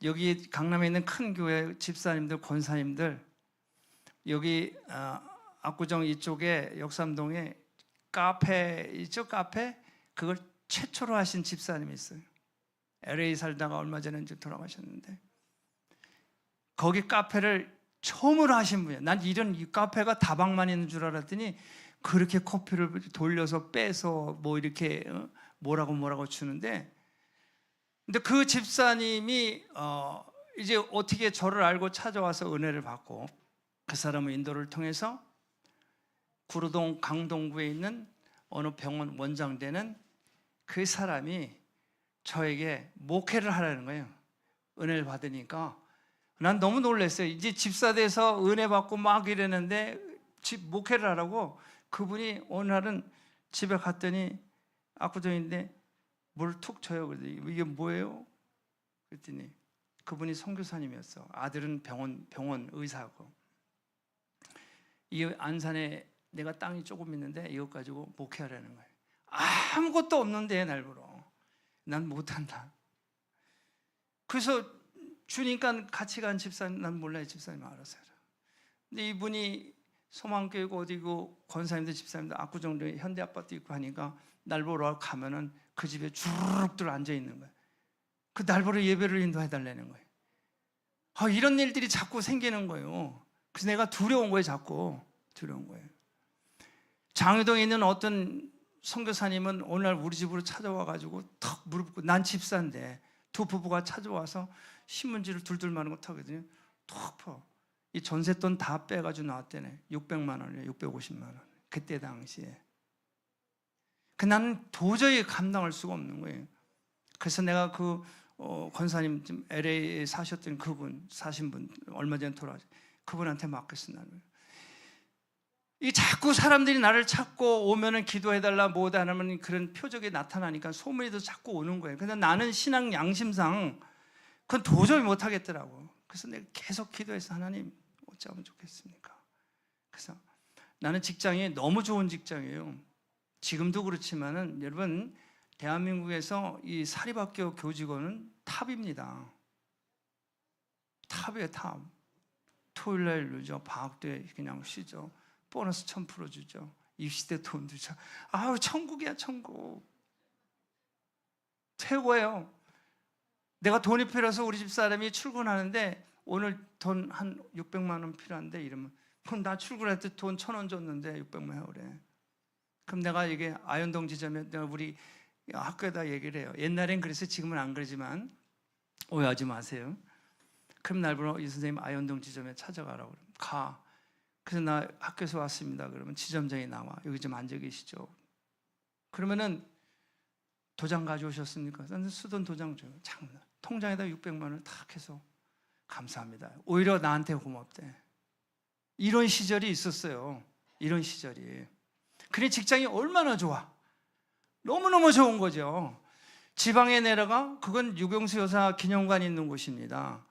여기 강남에 있는 큰 교회 집사님들, 권사님들, 여기 압구정 이쪽에 역삼동에 카페 있죠? 카페? 그걸 최초로 하신 집사님이 있어요. LA 살다가 얼마 전에 이제 돌아가셨는데 거기 카페를 처음으로 하신 분이에요. 난 이런 이 카페가 다방만 있는 줄 알았더니 그렇게 커피를 돌려서 빼서 뭐 이렇게 뭐라고 주는데, 근데 그 집사님이 이제 어떻게 저를 알고 찾아와서 은혜를 받고 그 사람의 인도를 통해서 구로동 강동구에 있는 어느 병원 원장되는 그 사람이 저에게 목회를 하라는 거예요. 은혜를 받으니까 난 너무 놀랐어요. 이제 집사 돼서 은혜 받고 막 이랬는데 목회를 하라고 그분이 어느 날은 집에 갔더니 압구정인데 뭘 툭 쳐요. 그랬더니 이게 뭐예요? 그랬더니 그분이 선교사님이었어. 아들은 병원 의사고. 이 안산에 내가 땅이 조금 있는데 이것 가지고 목회하라는 거예요. 아무것도 없는데 날보러 난 못한다. 그래서 주니까 같이 간 집사님, 난 몰라요. 집사님 알아서 해라. 근데 이분이 소망교육 어디고 권사님들 집사님들 압구정동에 현대아파트 있고 하니까 날 보러 가면은 그 집에 주르륵들 앉아 있는 거예요. 그 날 보러 예배를 인도해달라는 거예요. 이런 일들이 자꾸 생기는 거예요. 그래서 내가 두려운 거예요. 자꾸 두려운 거예요. 장유동에 있는 어떤 선교사님은 어느 날 우리 집으로 찾아와가지고 턱 무릎 꿇고, 난 집사인데 두 부부가 찾아와서 신문지를 둘둘 마는 거 턱거든요. 턱 퍼. 이 전셋돈 다 빼가지고 나왔대네. 600만 원이에요. 650만 원. 그때 당시에. 나는 도저히 감당할 수가 없는 거예요. 그래서 내가 그 권사님 좀 LA에 사셨던 그분, 사신 분 얼마 전에 돌아가셨, 그분한테 맡겼어. 나는 이 자꾸 사람들이 나를 찾고 오면은 기도해달라 뭐 하면 그런 표적이 나타나니까 소문이 더 자꾸 오는 거예요. 근데 나는 신앙 양심상 그건 도저히 못 하겠더라고. 그래서 내가 계속 기도해서 하나님 어쩌면 좋겠습니까? 그래서 나는 직장이 너무 좋은 직장이에요. 지금도 그렇지만은 여러분, 대한민국에서 이 사립학교 교직원은 탑입니다. 탑이에요, 탑. 토요일날 누죠. 방학 때 그냥 쉬죠. 보너스 1000% 주죠. 입시 때 돈 주죠. 천국이야, 천국. 최고예요. 내가 돈이 필요해서 우리 집 사람이 출근하는데 오늘 돈 한 600만 원 필요한데 이러면 그럼 나 출근할 때 돈 1000원 줬는데 600만 원 그래. 그럼 내가 이게 아현동 지점에 내가 우리 학교에다 얘기를 해요. 옛날엔 그래서 지금은 안 그러지만 오해하지 마세요. 그럼 날 보러 이 선생님 아현동 지점에 찾아가라고 그러면 가. 그래서 나 학교에서 왔습니다. 그러면 지점장이 나와. 여기 좀 앉아 계시죠. 그러면은 도장 가져오셨습니까? 나는 쓰던 도장 줘요. 참, 통장에다 600만 원을 탁 해서 감사합니다. 오히려 나한테 고맙대. 이런 시절이 있었어요. 이런 시절이. 그래, 직장이 얼마나 좋아. 너무너무 좋은 거죠. 지방에 내려가, 그건 유경수 여사 기념관이 있는 곳입니다.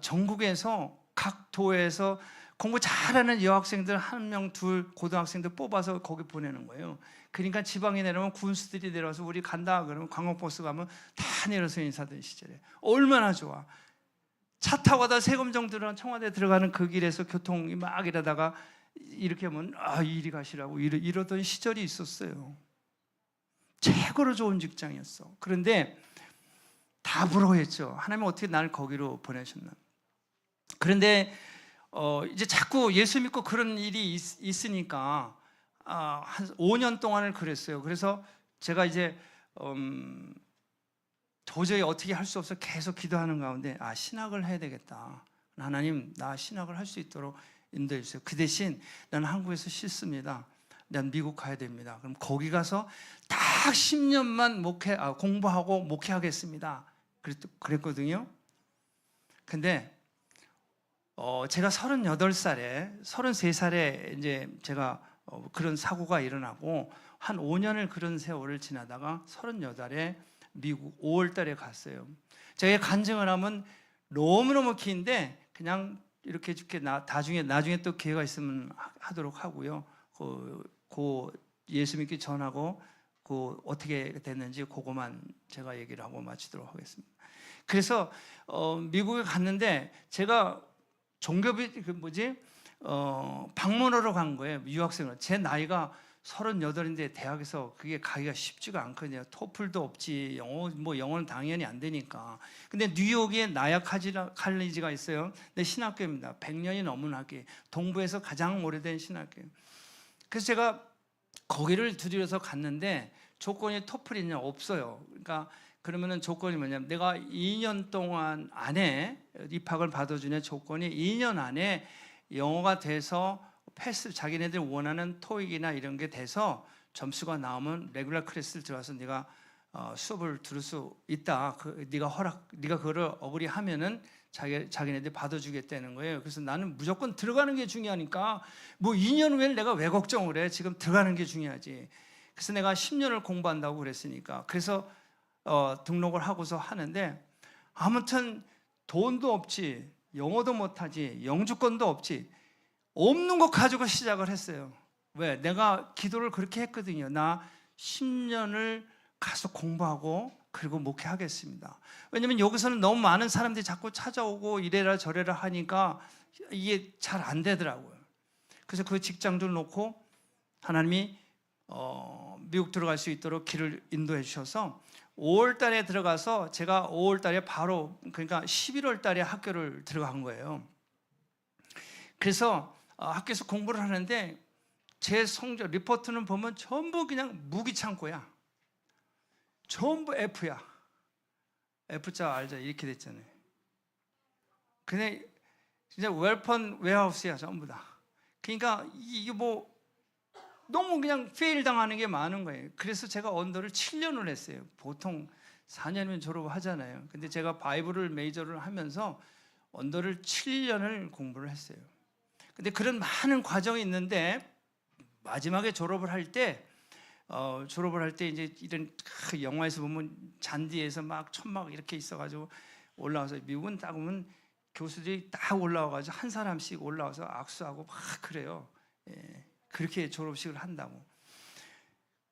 전국에서 각 도에서 공부 잘하는 여학생들 한 명, 둘 고등학생들 뽑아서 거기 보내는 거예요. 그러니까 지방에 내려오면 군수들이 내려와서 우리 간다 그러면 관광버스 가면 다 내려서 인사드린 시절에 얼마나 좋아. 차 타고 가다 세금정들은 청와대 들어가는 그 길에서 교통이 막 이러다가 이렇게 하면 이리 가시라고 이러던 시절이 있었어요. 최고로 좋은 직장이었어. 그런데 다 부러워했죠. 하나님은 어떻게 나를 거기로 보내셨나. 그런데 이제 자꾸 예수 믿고 그런 일이 있으니까 한 5년 동안을 그랬어요. 그래서 제가 이제 도저히 어떻게 할 수 없어 계속 기도하는 가운데 신학을 해야 되겠다. 하나님, 나 신학을 할 수 있도록 인도해 주세요. 그 대신 나는 한국에서 싫습니다. 난 미국 가야 됩니다. 그럼 거기 가서 딱 10년만 공부하고 목회하겠습니다. 그랬거든요. 근데 제가 38살에 33살에 이제 제가 그런 사고가 일어나고 한 5년을 그런 세월을 지나다가 38에 미국 5월 달에 갔어요. 제가 간증을 하면 너무너무 긴데 그냥 이렇게 나중에 또 기회가 있으면 하도록 하고요. 그 예수 믿기 전하고 그 어떻게 됐는지 그거만 제가 얘기를 하고 마치도록 하겠습니다. 그래서 미국에 갔는데 제가 종교비 방문하러 간 거예요. 유학생으로. 제 나이가 38인데 대학에서 그게 가기가 쉽지가 않거든요. 토플도 없지, 영어는 당연히 안 되니까. 근데 뉴욕에 나약 칼리지가 있어요. 근데 신학교입니다. 100년이 넘은 학교, 동부에서 가장 오래된 신학교예요. 그래서 제가 거기를 두드려서 갔는데 조건이 토플이냐 없어요. 그러니까 그러면은 조건이 뭐냐면 내가 2년 동안 안에 입학을 받아주는 조건이 2년 안에 영어가 돼서 패스, 자기네들 원하는 토익이나 이런 게 돼서 점수가 나오면 레귤러 클래스를 들어와서 네가 수업을 들을 수 있다. 네가 그거를 어그리하면은 자기네들이 받아주겠다는 거예요. 그래서 나는 무조건 들어가는 게 중요하니까 2년 후에 내가 왜 걱정을 해? 지금 들어가는 게 중요하지. 그래서 내가 10년을 공부한다고 그랬으니까 그래서 등록을 하고서 하는데 아무튼 돈도 없지, 영어도 못하지, 영주권도 없지. 없는 거 가지고 시작을 했어요. 왜? 내가 기도를 그렇게 했거든요. 나 10년을 가서 공부하고 그리고 목회하겠습니다. 왜냐면 여기서는 너무 많은 사람들이 자꾸 찾아오고 이래라 저래라 하니까 이게 잘 안 되더라고요. 그래서 그 직장들 놓고 하나님이 미국 들어갈 수 있도록 길을 인도해 주셔서 5월 달에 들어가서 제가 5월 달에 바로 그러니까 11월 달에 학교를 들어간 거예요. 그래서 학교에서 공부를 하는데 제 성적 리포트는 보면 전부 그냥 무기창고야. 전부 F야. F자 알죠? 이렇게 됐잖아요. 근데 진짜 웰펀 웨어하우스야 전부 다. 그러니까 이게 너무 그냥 페일 당하는 게 많은 거예요. 그래서 제가 언더를 7년을 했어요. 보통 4년이면 졸업하잖아요. 근데 제가 바이블을 메이저를 하면서 언더를 7년을 공부를 했어요. 근데 그런 많은 과정이 있는데 마지막에 졸업을 할 때 이제 이런 영화에서 보면 잔디에서 막 천막 이렇게 있어가지고 올라와서 미국은 딱 보면 교수들이 딱 올라와가지고 한 사람씩 올라와서 악수하고 막 그래요. 그렇게 졸업식을 한다고.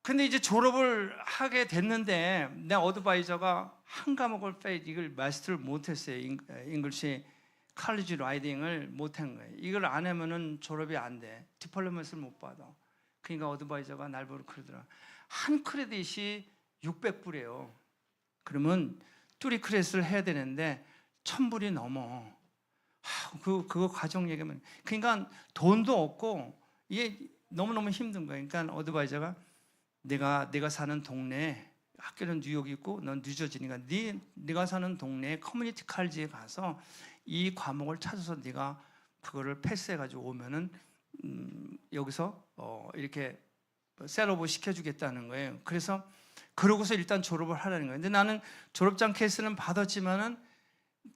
근데 이제 졸업을 하게 됐는데 내 어드바이저가 한 과목을 이걸 마스터를 못했어요. 잉글리시 칼리지 라이딩을 못한 거예요. 이걸 안 하면은 졸업이 안 돼. 디플로마를 못 받아. 그러니까 어드바이저가 날 보고 그러더라. 한 크레딧이 600불이에요. 그러면 뚜리 크레딧을 해야 되는데 1000불이 넘어. 그거 과정 얘기하면 그러니까 돈도 없고 이게 너무너무 힘든 거예요. 그러니까 어드바이저가 내가 사는 동네에 학교는 뉴욕이 있고 넌 뉴저지니까 네가 사는 동네에 커뮤니티 칼리지에 가서 이 과목을 찾아서 네가 그거를 패스해가지고 오면은 여기서 이렇게 셋업을 시켜주겠다는 거예요. 그래서 그러고서 일단 졸업을 하라는 거예요. 근데 나는 졸업장 케이스는 받았지만은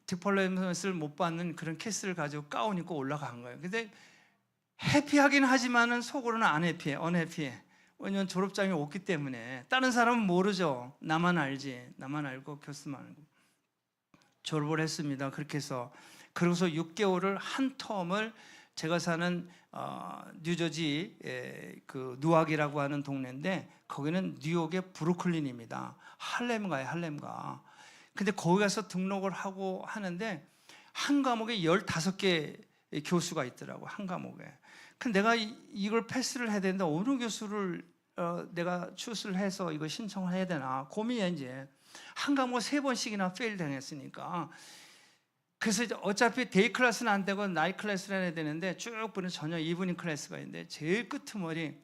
디플로마를 못 받는 그런 케이스를 가지고 가운 입고 올라간 거예요. 근데 해피하긴 하지만은 속으로는 안 해피해, 언해피해. 왜냐면 졸업장이 없기 때문에. 다른 사람은 모르죠. 나만 알지. 나만 알고 교수만 알고. 졸업을 했습니다. 그렇게 해서 그러고서 6개월을 한 텀을 제가 사는 뉴저지 그 누악이라고 하는 동네인데 거기는 뉴욕의 브루클린입니다. 할렘가에 할렘가. 근데 거기 가서 등록을 하고 하는데 한 과목에 15개 교수가 있더라고. 한 과목에. 근데 내가 이걸 패스를 해야 되는데 어느 교수를 내가 추스를 해서 이거 신청을 해야 되나 고민이야 이제. 한 과목 3번씩이나 페일 당했으니까. 그래서 이제 어차피 데이 클래스는 안 되고 나이 클래스를 해야 되는데 쭉 보는 저녁 이브닝 클래스가 있는데 제일 끄트머리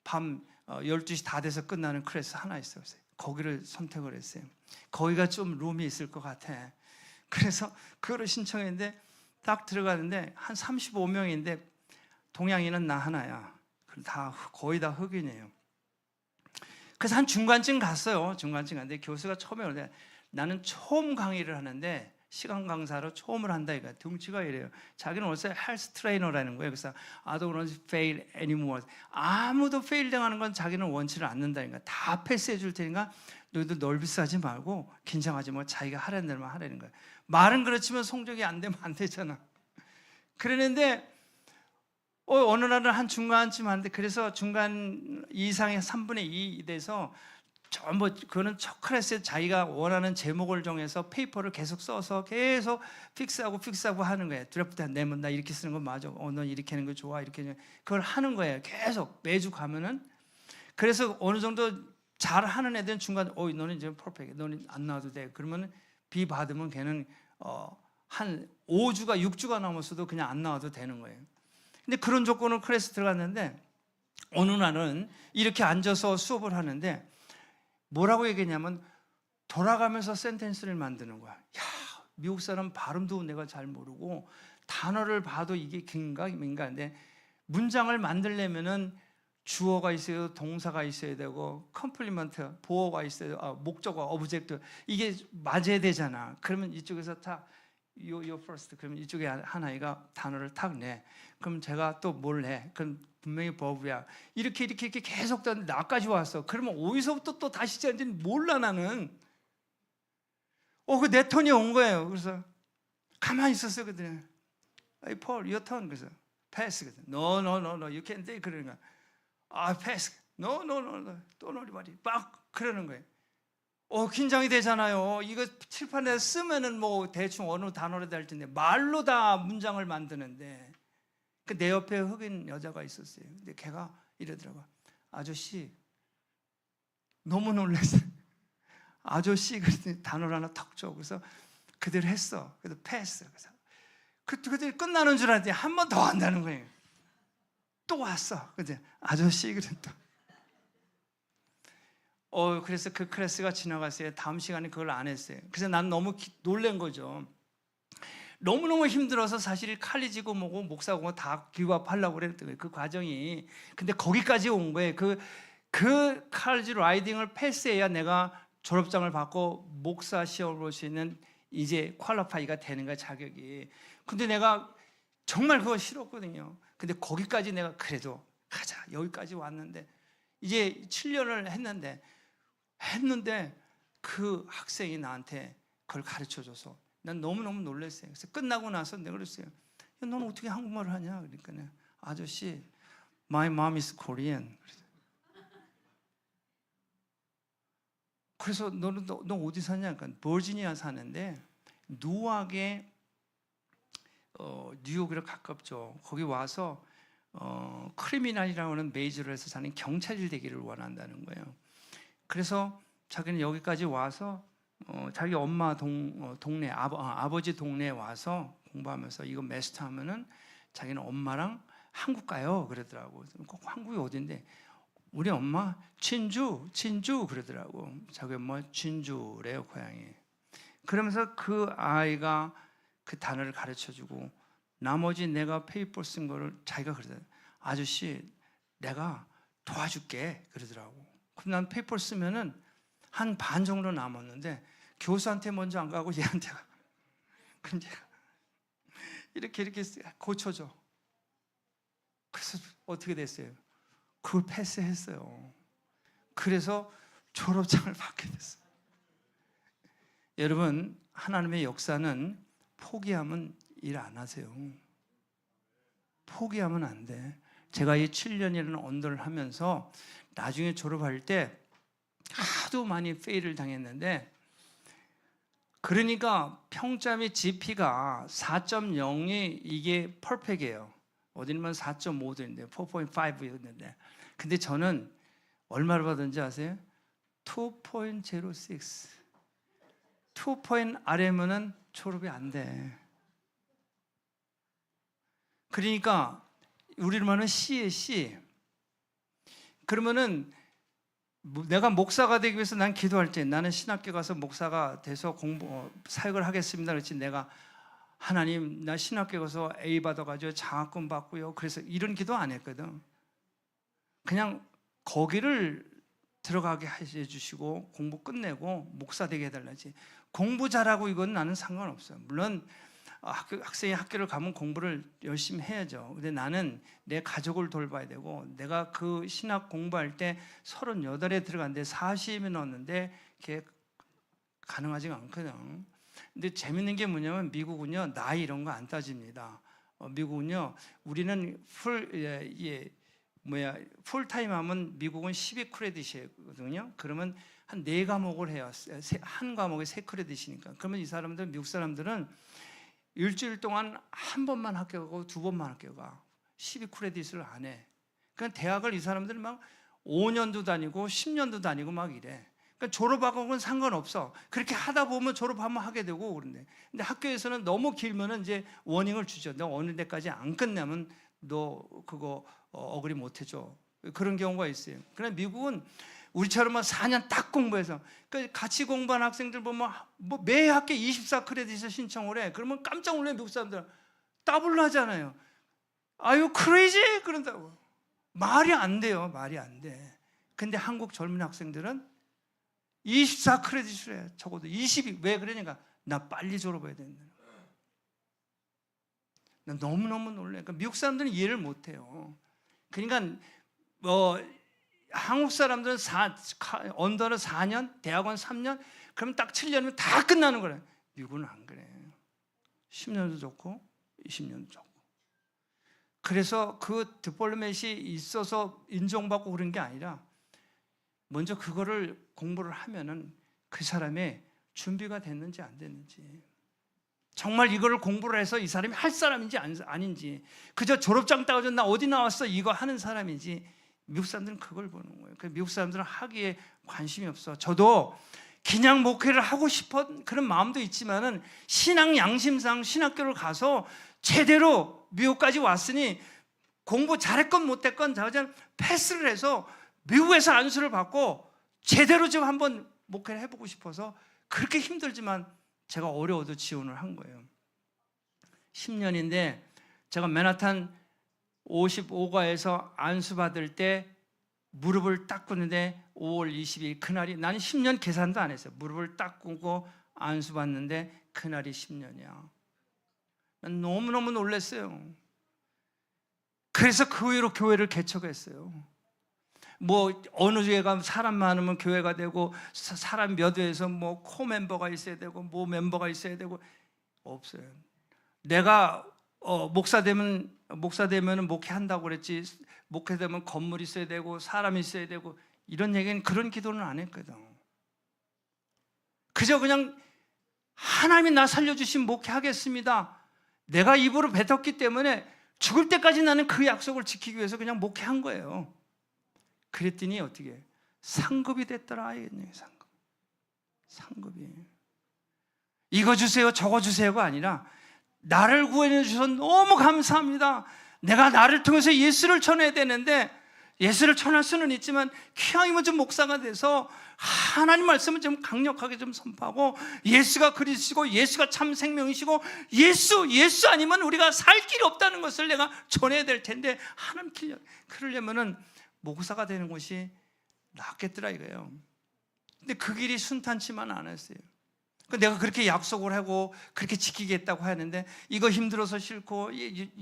밤 12시 다 돼서 끝나는 클래스 하나 있어요. 거기를 선택을 했어요. 거기가 좀 룸이 있을 것 같아. 그래서 그거를 신청했는데 딱 들어가는데 한 35명인데 동양인은 나 하나야. 다 거의 다 흑인이에요. 그래서 한 중간쯤 갔어요. 중간쯤 갔는데 교수가 처음에 오는데 나는 처음 강의를 하는데 시간 강사로 처음을 한다 이거야. 등치가 이래요. 자기는 원래 헬스 트레이너라는 거예요. 그래서 I don't want to fail anymore. 아무도 페일 당하는 건 자기는 원치를 않는다니까. 다 패스해 줄 테니까 너희도 널비스하지 말고 긴장하지 말고 자기가 하라는 대로만 하라는 거야. 말은 그렇지만 성적이 안 되면 안 되잖아. 그러는데 어느 날은 한 중간쯤 하는데 그래서 중간 이상의 3분의 2 돼서 전부 그거는 첫 클래스에 자기가 원하는 제목을 정해서 페이퍼를 계속 써서 계속 픽스하고 하는 거예요. 드래프트 내면 나 이렇게 쓰는 거 맞아. 넌 이렇게 하는 거 좋아. 이렇게 그걸 하는 거예요. 계속 매주 가면은. 그래서 어느 정도 잘 하는 애들은 중간 너는 이제 퍼펙트. 너는 안 나와도 돼. 그러면 B 받으면 걔는 한 5주가 6주가 넘었어도 그냥 안 나와도 되는 거예요. 근데 그런 조건으로 클래스 들어갔는데 어느 날은 이렇게 앉아서 수업을 하는데 뭐라고 얘기했냐면 돌아가면서 센텐스를 만드는 거야. 야, 미국 사람 발음도 내가 잘 모르고 단어를 봐도 이게 긴가 민가인데 문장을 만들려면은 주어가 있어야 동사가 있어야 되고 컴플리먼트 보어가 있어야 목적어 오브젝트 이게 맞아야 되잖아. 그러면 이쪽에서 다 your first 그러면 이쪽에 한 아이가 단어를 탁 내. 그럼 제가 또 뭘 해? 그럼 분명히 버브야. 이렇게 계속 나까지 왔어. 그러면 어디서부터 또 다시 시작인지는 몰라 나는. 그 내 턴이 온 거예요. 그래서 가만히 있었어요. 그랬더니 Hey Paul, your turn. 그래서 패스. No, you can't do. 그러는 거야. 패스. No. 또 놀이발이 막 그러는 거예요. 긴장이 되잖아요. 이거 칠판에 쓰면은 뭐 대충 어느 단어로 될 텐데 말로 다 문장을 만드는데 내 옆에 흑인 여자가 있었어요. 근데 걔가 이러더라고. 아저씨 너무 놀랐어요. 아저씨 그랬더니 단어를 하나 턱 줘. 그래서 그대로 했어. 그래서 패스. 그래서 그때 끝나는 줄 알았더니 한 번 더 한다는 거예요. 또 왔어. 근데 아저씨 그랬다. 그래서 그 클래스가 지나갔어요. 다음 시간에 그걸 안 했어요. 그래서 난 너무 놀란 거죠. 너무너무 힘들어서 사실 칼리지고 뭐고 목사고 다 기업하려고 그랬던 거예요. 그 과정이. 근데 거기까지 온 거예요. 그 칼리지 라이딩을 패스해야 내가 졸업장을 받고 목사 시험을 볼 수 있는 이제 퀄리파이가 되는 거야, 자격이. 근데 내가 정말 그거 싫었거든요. 근데 거기까지 내가 그래도 가자. 여기까지 왔는데 이제 7년을 했는데 그 학생이 나한테 그걸 가르쳐줘서 난 너무너무 놀랐어요. 그래서 끝나고 나서 내가 그랬어요. 넌 어떻게 한국말을 하냐? 그러니까 아저씨, my mom is Korean. 그래서 너 어디 사냐? 그러니까 버지니아 사는데 누악에 뉴욕이랑 가깝죠. 거기 와서 크리미널이라고 하는 메이저를 해서 자기는 경찰이 되기를 원한다는 거예요. 그래서 자기는 여기까지 와서 자기 엄마 동네 아버지 동네에 와서 공부하면서 이거 마스터하면은 자기는 엄마랑 한국 가요 그러더라고. 꼭 한국이 어딘데? 우리 엄마 진주 그러더라고. 자기 엄마 진주래요 고향이. 그러면서 그 아이가 그 단어를 가르쳐주고 나머지 내가 페이퍼 쓴 거를 자기가 그러더라고. 아저씨 내가 도와줄게 그러더라고. 그럼 난 페이퍼를 쓰면은 한 반 정도 남았는데 교수한테 먼저 안 가고 얘한테 가. 그럼 제가 이렇게 고쳐줘. 그래서 어떻게 됐어요? 그걸 패스했어요. 그래서 졸업장을 받게 됐어요. 여러분, 하나님의 역사는 포기하면 일 안 하세요. 포기하면 안 돼. 제가 이 7년이라는 언더를 하면서 나중에 졸업할 때 하도 많이 페일을 당했는데, 그러니까 평점이 GP가 4.0이 이게 퍼펙트예요. 어디는 4.5도 있는데 4.5였는데, 근데 저는 얼마를 받은지 아세요? 2.06. 2 아래면은 졸업이 안 돼. 그러니까 우리로 말하면 C에 C. 그러면은 내가 목사가 되기 위해서 난 기도할 때, 나는 신학교 가서 목사가 돼서 사역을 하겠습니다. 그렇지, 내가 하나님 나 신학교 가서 A 받아가지고 장학금 받고요, 그래서 이런 기도 안 했거든. 그냥 거기를 들어가게 해주시고 공부 끝내고 목사 되게 해달라지, 공부 잘하고 이건 나는 상관없어요. 물론 학생이 학교를 가면 공부를 열심히 해야죠. 근데 나는 내 가족을 돌봐야 되고, 내가 그 신학 공부할 때 38에 들어갔는데 40이 넣었는데 그게 가능하지가 않거든. 근데 재밌는 게 뭐냐면 미국은요, 나이 이런 거 안 따집니다. 미국은요, 우리는 풀타임 하면 미국은 12크레딧이거든요. 그러면 한 4과목을 해요. 한 과목에 3크레딧이니까. 그러면 이 사람들, 미국 사람들은 일주일 동안 한 번만 학교 가고 2번만 학교 가. 12크레딧을 안 해. 그러니까 대학을 이 사람들은 막 5년도 다니고 10년도 다니고 막 이래. 그러니까 졸업하고는 상관없어. 그렇게 하다 보면 졸업하면 하게 되고 그런데. 근데 학교에서는 너무 길면은 이제 워닝을 주죠. 너 어느 데까지 안 끝내면 너 그거 어그리 못 해줘. 그런 경우가 있어요. 그러나 미국은 우리처럼 4년 딱 공부해서, 그러니까 같이 공부한 학생들 보면 매 학기 24크레딧을 신청을 해. 그러면 깜짝 놀라요. 미국 사람들 더블로 하잖아요. 아유 크레이지 그런다고. 말이 안 돼요. 말이 안 돼. 근데 한국 젊은 학생들은 24크레딧을 해. 적어도 20이. 왜 그러니까 나 빨리 졸업해야 된다. 나 너무너무 놀래. 그러니까 미국 사람들은 이해를 못 해요. 그러니까 한국 사람들은 언더는 4년, 대학원 3년, 그럼 딱 7년이면 다 끝나는 거래. 미국은 안 그래. 10년도 좋고 20년도 좋고. 그래서 그 디플로맷이 있어서 인정받고 그런 게 아니라, 먼저 그거를 공부를 하면은 그 사람의 준비가 됐는지 안 됐는지, 정말 이거를 공부를 해서 이 사람이 할 사람인지 아닌지, 그저 졸업장 따가지고 나 어디 나왔어 이거 하는 사람인지, 미국 사람들은 그걸 보는 거예요. 미국 사람들은 학위에 관심이 없어. 저도 그냥 목회를 하고 싶은 그런 마음도 있지만은 신앙 양심상 신학교를 가서 제대로 미국까지 왔으니 공부 잘했건 못했건 자전 패스를 해서 미국에서 안수를 받고 제대로 좀 한번 목회를 해보고 싶어서, 그렇게 힘들지만 제가 어려워도 지원을 한 거예요. 10년인데 제가 맨하탄 55가에서 안수받을 때 무릎을 딱 꿇는데 5월 20일 그날이, 나는 10년 계산도 안 했어요. 무릎을 딱 꿇고 안수받는데 그날이 10년이야. 난 너무너무 놀랐어요. 그래서 그 후로 교회를 개척했어요. 어느 교회가 사람 많으면 교회가 되고, 사람 몇 회에서 코 멤버가 있어야 되고 멤버가 있어야 되고, 없어요. 내가 목사 되면 목회한다고 그랬지, 목회되면 건물이 있어야 되고 사람이 있어야 되고 이런 얘기는, 그런 기도는 안 했거든. 그저 그냥 하나님이 나 살려주신 목회하겠습니다. 내가 입으로 뱉었기 때문에 죽을 때까지 나는 그 약속을 지키기 위해서 그냥 목회한 거예요. 그랬더니 어떻게 상급이 됐더라. 상급이. 이거 주세요 저거 주세요가 아니라, 나를 구원해 주셔서 너무 감사합니다. 내가 나를 통해서 예수를 전해야 되는데, 예수를 전할 수는 있지만 기왕이면 좀 목사가 돼서 하나님 말씀을 좀 강력하게 좀 선포하고, 예수가 그리스도시고 예수가 참 생명이시고 예수 아니면 우리가 살 길이 없다는 것을 내가 전해야 될 텐데, 하나님 그러려면은 목사가 되는 것이 낫겠더라 이거예요. 근데 그 길이 순탄치만 않았어요. 내가 그렇게 약속을 하고 그렇게 지키겠다고 하는데 이거 힘들어서 싫고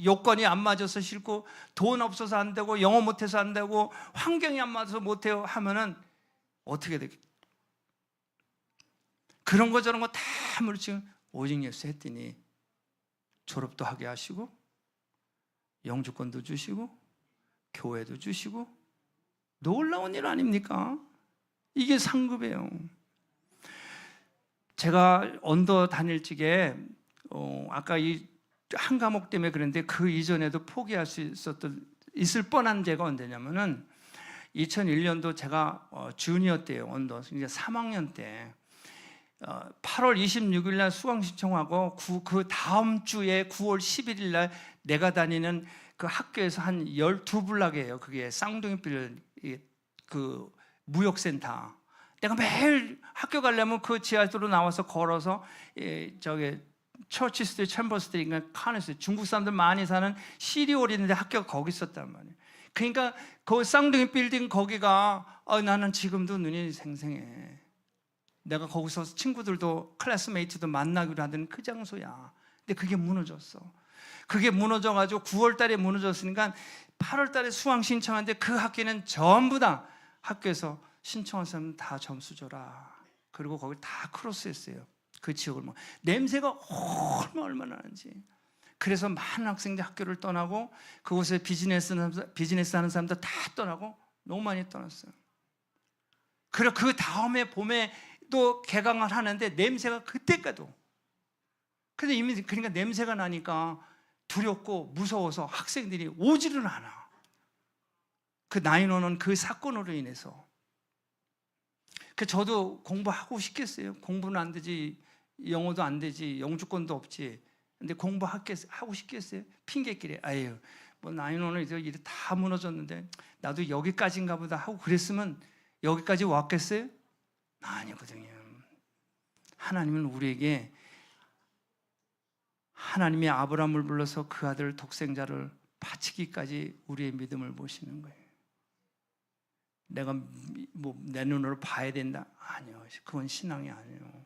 요건이 안 맞아서 싫고 돈 없어서 안 되고 영어 못해서 안 되고 환경이 안 맞아서 못해요 하면은 어떻게 되겠어요? 그런 거 저런 거 다 물리치고 오직 예수 했더니 졸업도 하게 하시고 영주권도 주시고 교회도 주시고 놀라운 일 아닙니까? 이게 상급이에요. 제가 언더 다닐 적에 아까 이 한 과목 때문에 그런데 그 이전에도 포기할 수 있을 뻔한 제가 언제냐면은 2001년도 제가 주니어 때예요. 언더 이제 3학년 때 8월 26일 날 수강 신청하고 그 다음 주에 9월 11일 날 내가 다니는 그 학교에서 한 12블락이에요. 그게 쌍둥이빌 그 무역센터. 내가 매일 학교 가려면 그 지하철로 나와서 걸어서 저기 처치 스트리트, 챔버 스트리트, 카네스 중국 사람들 많이 사는 시리홀이 있는데 학교가 거기 있었단 말이에요. 그러니까 그 쌍둥이 빌딩 거기가 나는 지금도 눈이 생생해. 내가 거기서 친구들도 클래스메이트도 만나기로 하던 그 장소야. 근데 그게 무너졌어. 그게 무너져가지고 9월 달에 무너졌으니까 8월 달에 수강 신청하는데 그 학교는 전부 다 학교에서 신청한 사람 다 점수 줘라. 그리고 거기 다 크로스했어요. 그 지역을 냄새가 얼마나 나는지. 그래서 많은 학생들이 학교를 떠나고 그곳에 비즈니스 하는 사람들 다 떠나고 너무 많이 떠났어요. 그리고 그 다음에 봄에 또 개강을 하는데 냄새가 그때까지도. 근데 이미 그러니까 냄새가 나니까 두렵고 무서워서 학생들이 오지를 않아. 그 911 그 사건으로 인해서. 그 저도 공부하고 싶겠어요. 공부는 안 되지, 영어도 안 되지, 영주권도 없지. 근데 공부하고 싶겠어요? 핑계끼리 아유 뭐 911 일이 다 무너졌는데 나도 여기까지인가 보다 하고 그랬으면 여기까지 왔겠어요? 아니거든요. 하나님은 우리에게 하나님이 아브라함을 불러서 그 아들 독생자를 바치기까지 우리의 믿음을 보시는 거예요. 내가 뭐 내 눈으로 봐야 된다? 아니요. 그건 신앙이 아니에요.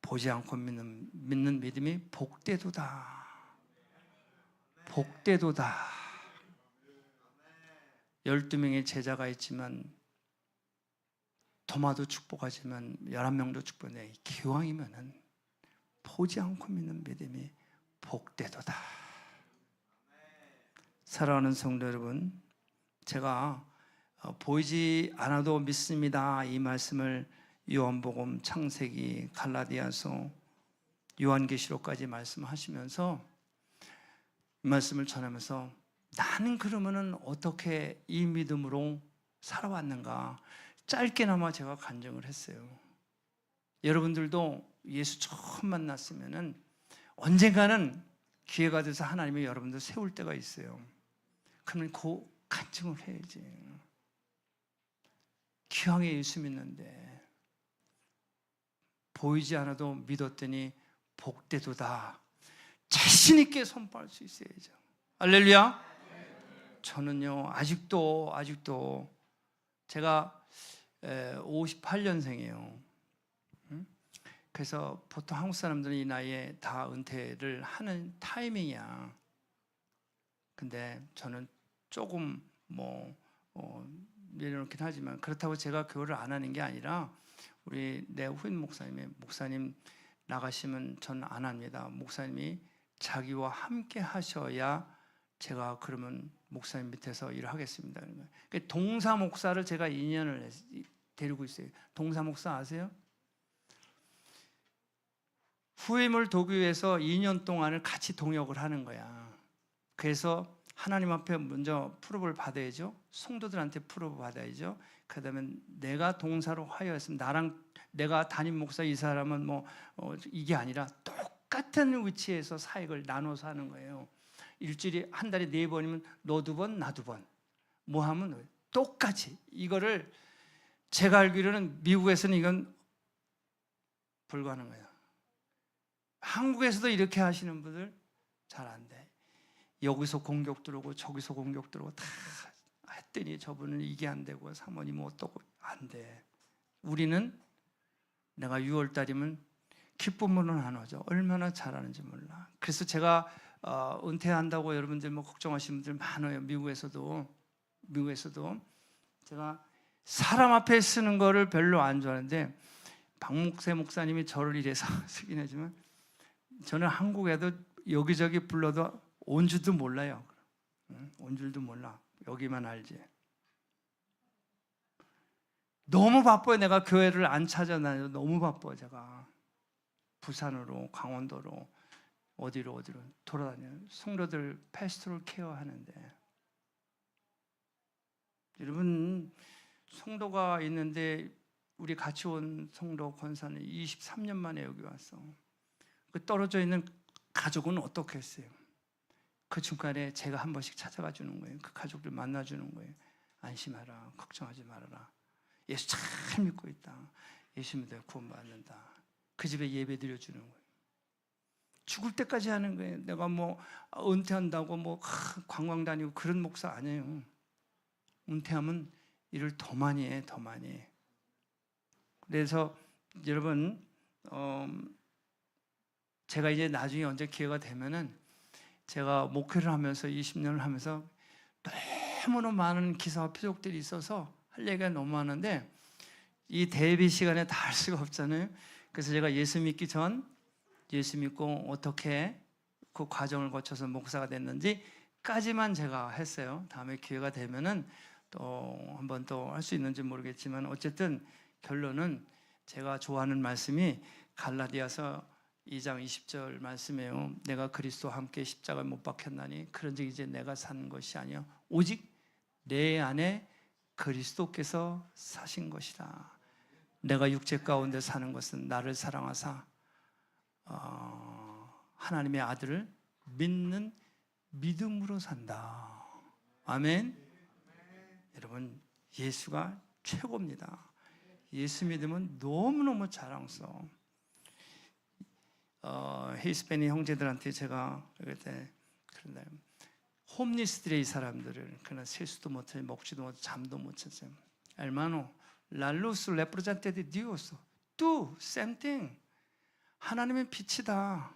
보지 않고 믿는 믿음이 복되도다. 복되도다. 12명의 제자가 있지만 도마도 축복하지만 11명도 축복해. 기왕이면은 보지 않고 믿는 믿음이 복되도다. 사랑하는 성도 여러분, 제가 보이지 않아도 믿습니다 이 말씀을 요한복음, 창세기, 갈라디아서, 요한계시록까지 말씀하시면서 이 말씀을 전하면서 나는 그러면은 어떻게 이 믿음으로 살아왔는가 짧게나마 제가 간증을 했어요. 여러분들도 예수 처음 만났으면은 언젠가는 기회가 돼서 하나님이 여러분들 세울 때가 있어요. 그러면 그 간증을 해야지. 기왕에 예수 믿는데 보이지 않아도 믿었더니 복되도다. 자신 있게 선포할 수 있어야죠. 할렐루야. 저는요 아직도 제가 58년생이에요. 그래서 보통 한국 사람들은 이 나이에 다 은퇴를 하는 타이밍이야. 근데 저는 조금 내려놓긴 하지만 그렇다고 제가 교회를 안 하는 게 아니라 우리 내 후임 목사님 나가시면 전 안 합니다. 목사님이 자기와 함께 하셔야 제가 그러면 목사님 밑에서 일을 하겠습니다. 동사 목사를 제가 2년을 데리고 있어요. 동사 목사 아세요? 후임을 도기 위해서 2년 동안을 같이 동역을 하는 거야. 그래서 하나님 앞에 먼저 프로브를 받아야죠. 성도들한테 프로브 받아야죠. 그 다음에 내가 동사로 하여했으면 내가 담임 목사 이 사람은 이게 아니라 똑같은 위치에서 사역을 나눠서 하는 거예요. 일주일에 한 달에 4번이면 너 2번, 나 2번. 뭐 하면 똑같이. 이거를 제가 알기로는 미국에서는 이건 불가능해요. 한국에서도 이렇게 하시는 분들 잘 안 돼. 여기서 공격 들어오고 저기서 공격 들어오고 다 했더니 저분은 이게 안 되고 사모님 어떻고 안 돼. 우리는 내가 6월 달이면 기쁨으로 나눠줘. 얼마나 잘하는지 몰라. 그래서 제가 은퇴한다고 여러분들 뭐 걱정하시는 분들 많아요. 미국에서도 제가 사람 앞에 쓰는 거를 별로 안 좋아하는데 박목세 목사님이 저를 이래서 쓰긴 하지만 저는 한국에도 여기저기 불러도 온 줄도 몰라요. 온 줄도 몰라. 여기만 알지. 너무 바빠요. 내가 교회를 안 찾아다녀도 너무 바빠요. 제가 부산으로 강원도로 어디로 돌아다녀요. 성도들 패스토럴 케어하는데 여러분 성도가 있는데 우리 같이 온 성도 권사는 23년 만에 여기 왔어. 그 떨어져 있는 가족은 어떻게 했어요? 그 중간에 제가 한 번씩 찾아가 주는 거예요. 그 가족들 만나 주는 거예요. 안심하라. 걱정하지 말아라. 예수 잘 믿고 있다. 예수 믿어 구원받는다. 그 집에 예배 드려주는 거예요. 죽을 때까지 하는 거예요. 내가 뭐 은퇴한다고 뭐 관광 다니고 그런 목사 아니에요. 은퇴하면 일을 더 많이 해. 그래서 여러분 제가 이제 나중에 언제 기회가 되면은 제가 목회를 하면서 20년을 하면서 너무나 많은 기사와 표적들이 있어서 할 얘기가 너무 많은데 이 대비 시간에 다 할 수가 없잖아요. 그래서 제가 예수 믿기 전 예수 믿고 어떻게 그 과정을 거쳐서 목사가 됐는지까지만 제가 했어요. 다음에 기회가 되면은 또 한번 또 할 수 있는지 모르겠지만 어쨌든 결론은 제가 좋아하는 말씀이 갈라디아서 2장 20절 말씀이에요. 내가 그리스도와 함께 십자가에 못 박혔나니 그런즉 이제 내가 사는 것이 아니요 오직 내 안에 그리스도께서 사신 것이다. 내가 육체 가운데 사는 것은 나를 사랑하사 하나님의 아들을 믿는 믿음으로 산다. 아멘. 여러분 예수가 최고입니다. 예수 믿으면 너무너무 자랑스러워. 히스패닉 형제들한테 제가 그때 그런다. 홈리스들의 이 사람들을 그냥 세수도 못해 먹지도 못해 잠도 못 잤어요. Hermano, la luz representa de Dios. Tú, same thing. 하나님의 빛이다.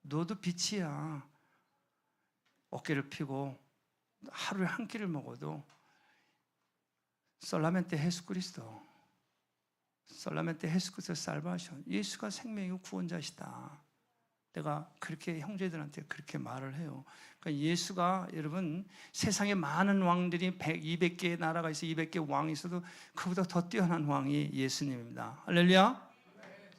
너도 빛이야. 어깨를 펴고 하루에 한 끼를 먹어도 solamente Jesucristo. solamente Jesucristo salvación. 예수가 생명이고 구원자시다. 내가 그렇게 형제들한테 그렇게 말을 해요. 그러니까 예수가 여러분 세상에 많은 왕들이 100, 200개의 나라가 있어 200개 왕이 있어도 그보다 더 뛰어난 왕이 예수님입니다. 할렐루야.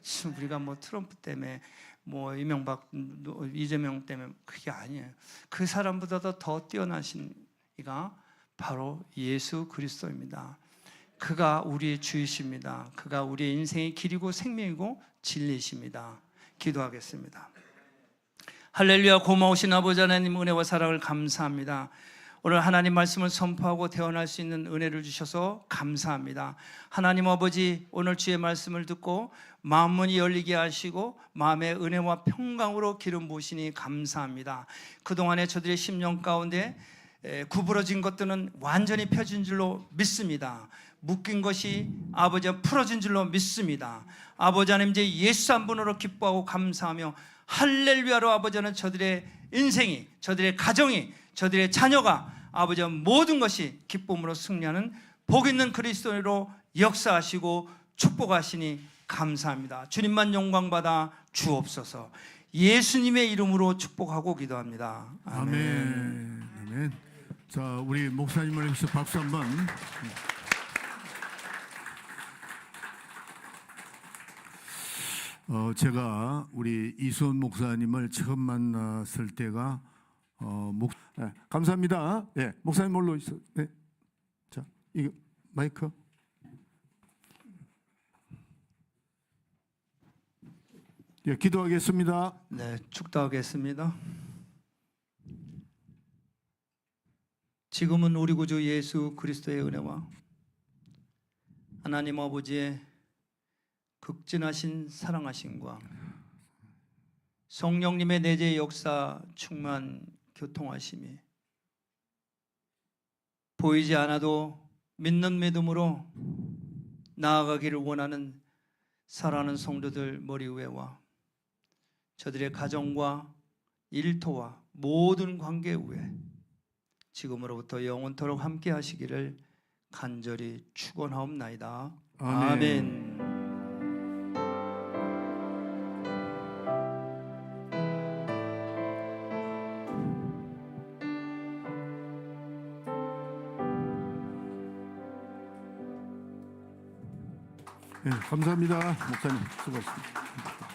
지금 우리가 뭐 트럼프 때문에 뭐 이재명 때문에 그게 아니에요. 그 사람보다도 더 뛰어나신 이가 바로 예수 그리스도입니다. 그가 우리의 주이십니다. 그가 우리의 인생의 길이고 생명이고 진리이십니다. 기도하겠습니다. 할렐루야. 고마우신 아버지 하나님 은혜와 사랑을 감사합니다. 오늘 하나님 말씀을 선포하고 태어날 수 있는 은혜를 주셔서 감사합니다. 하나님 아버지 오늘 주의 말씀을 듣고 마음 문이 열리게 하시고 마음의 은혜와 평강으로 기름 부으시니 감사합니다. 그동안에 저들의 심령 가운데 구부러진 것들은 완전히 펴진 줄로 믿습니다. 묶인 것이 아버지 풀어진 줄로 믿습니다. 아버지 하나님 이제 예수 한 분으로 기뻐하고 감사하며 할렐루야로 아버지 하나님 저들의 인생이 저들의 가정이 저들의 자녀가 아버지 모든 것이 기쁨으로 승리하는 복 있는 그리스도로 역사하시고 축복하시니 감사합니다. 주님만 영광받아 주옵소서. 예수님의 이름으로 축복하고 기도합니다. 아멘. 아멘. 자, 우리 목사님을 위해서 박수 한번. 제가 우리 이수원 목사님을 처음 만났을 때가 네, 감사합니다. 네, 목사님 올라 있어. 네, 자, 이거 마이크. 예, 기도하겠습니다. 네, 축도하겠습니다. 지금은 우리 구주 예수 그리스도의 은혜와 하나님 아버지의 극진하신 사랑하심과 성령님의 내재 역사 충만 교통하심이 보이지 않아도 믿는 믿음으로 나아가기를 원하는 사랑하는 성도들 머리 위에와 저들의 가정과 일터와 모든 관계 위에 지금으로부터 영원토록 함께 하시기를 간절히 축원하옵나이다. 아멘. 네, 감사합니다. 목사님 수고하셨습니다.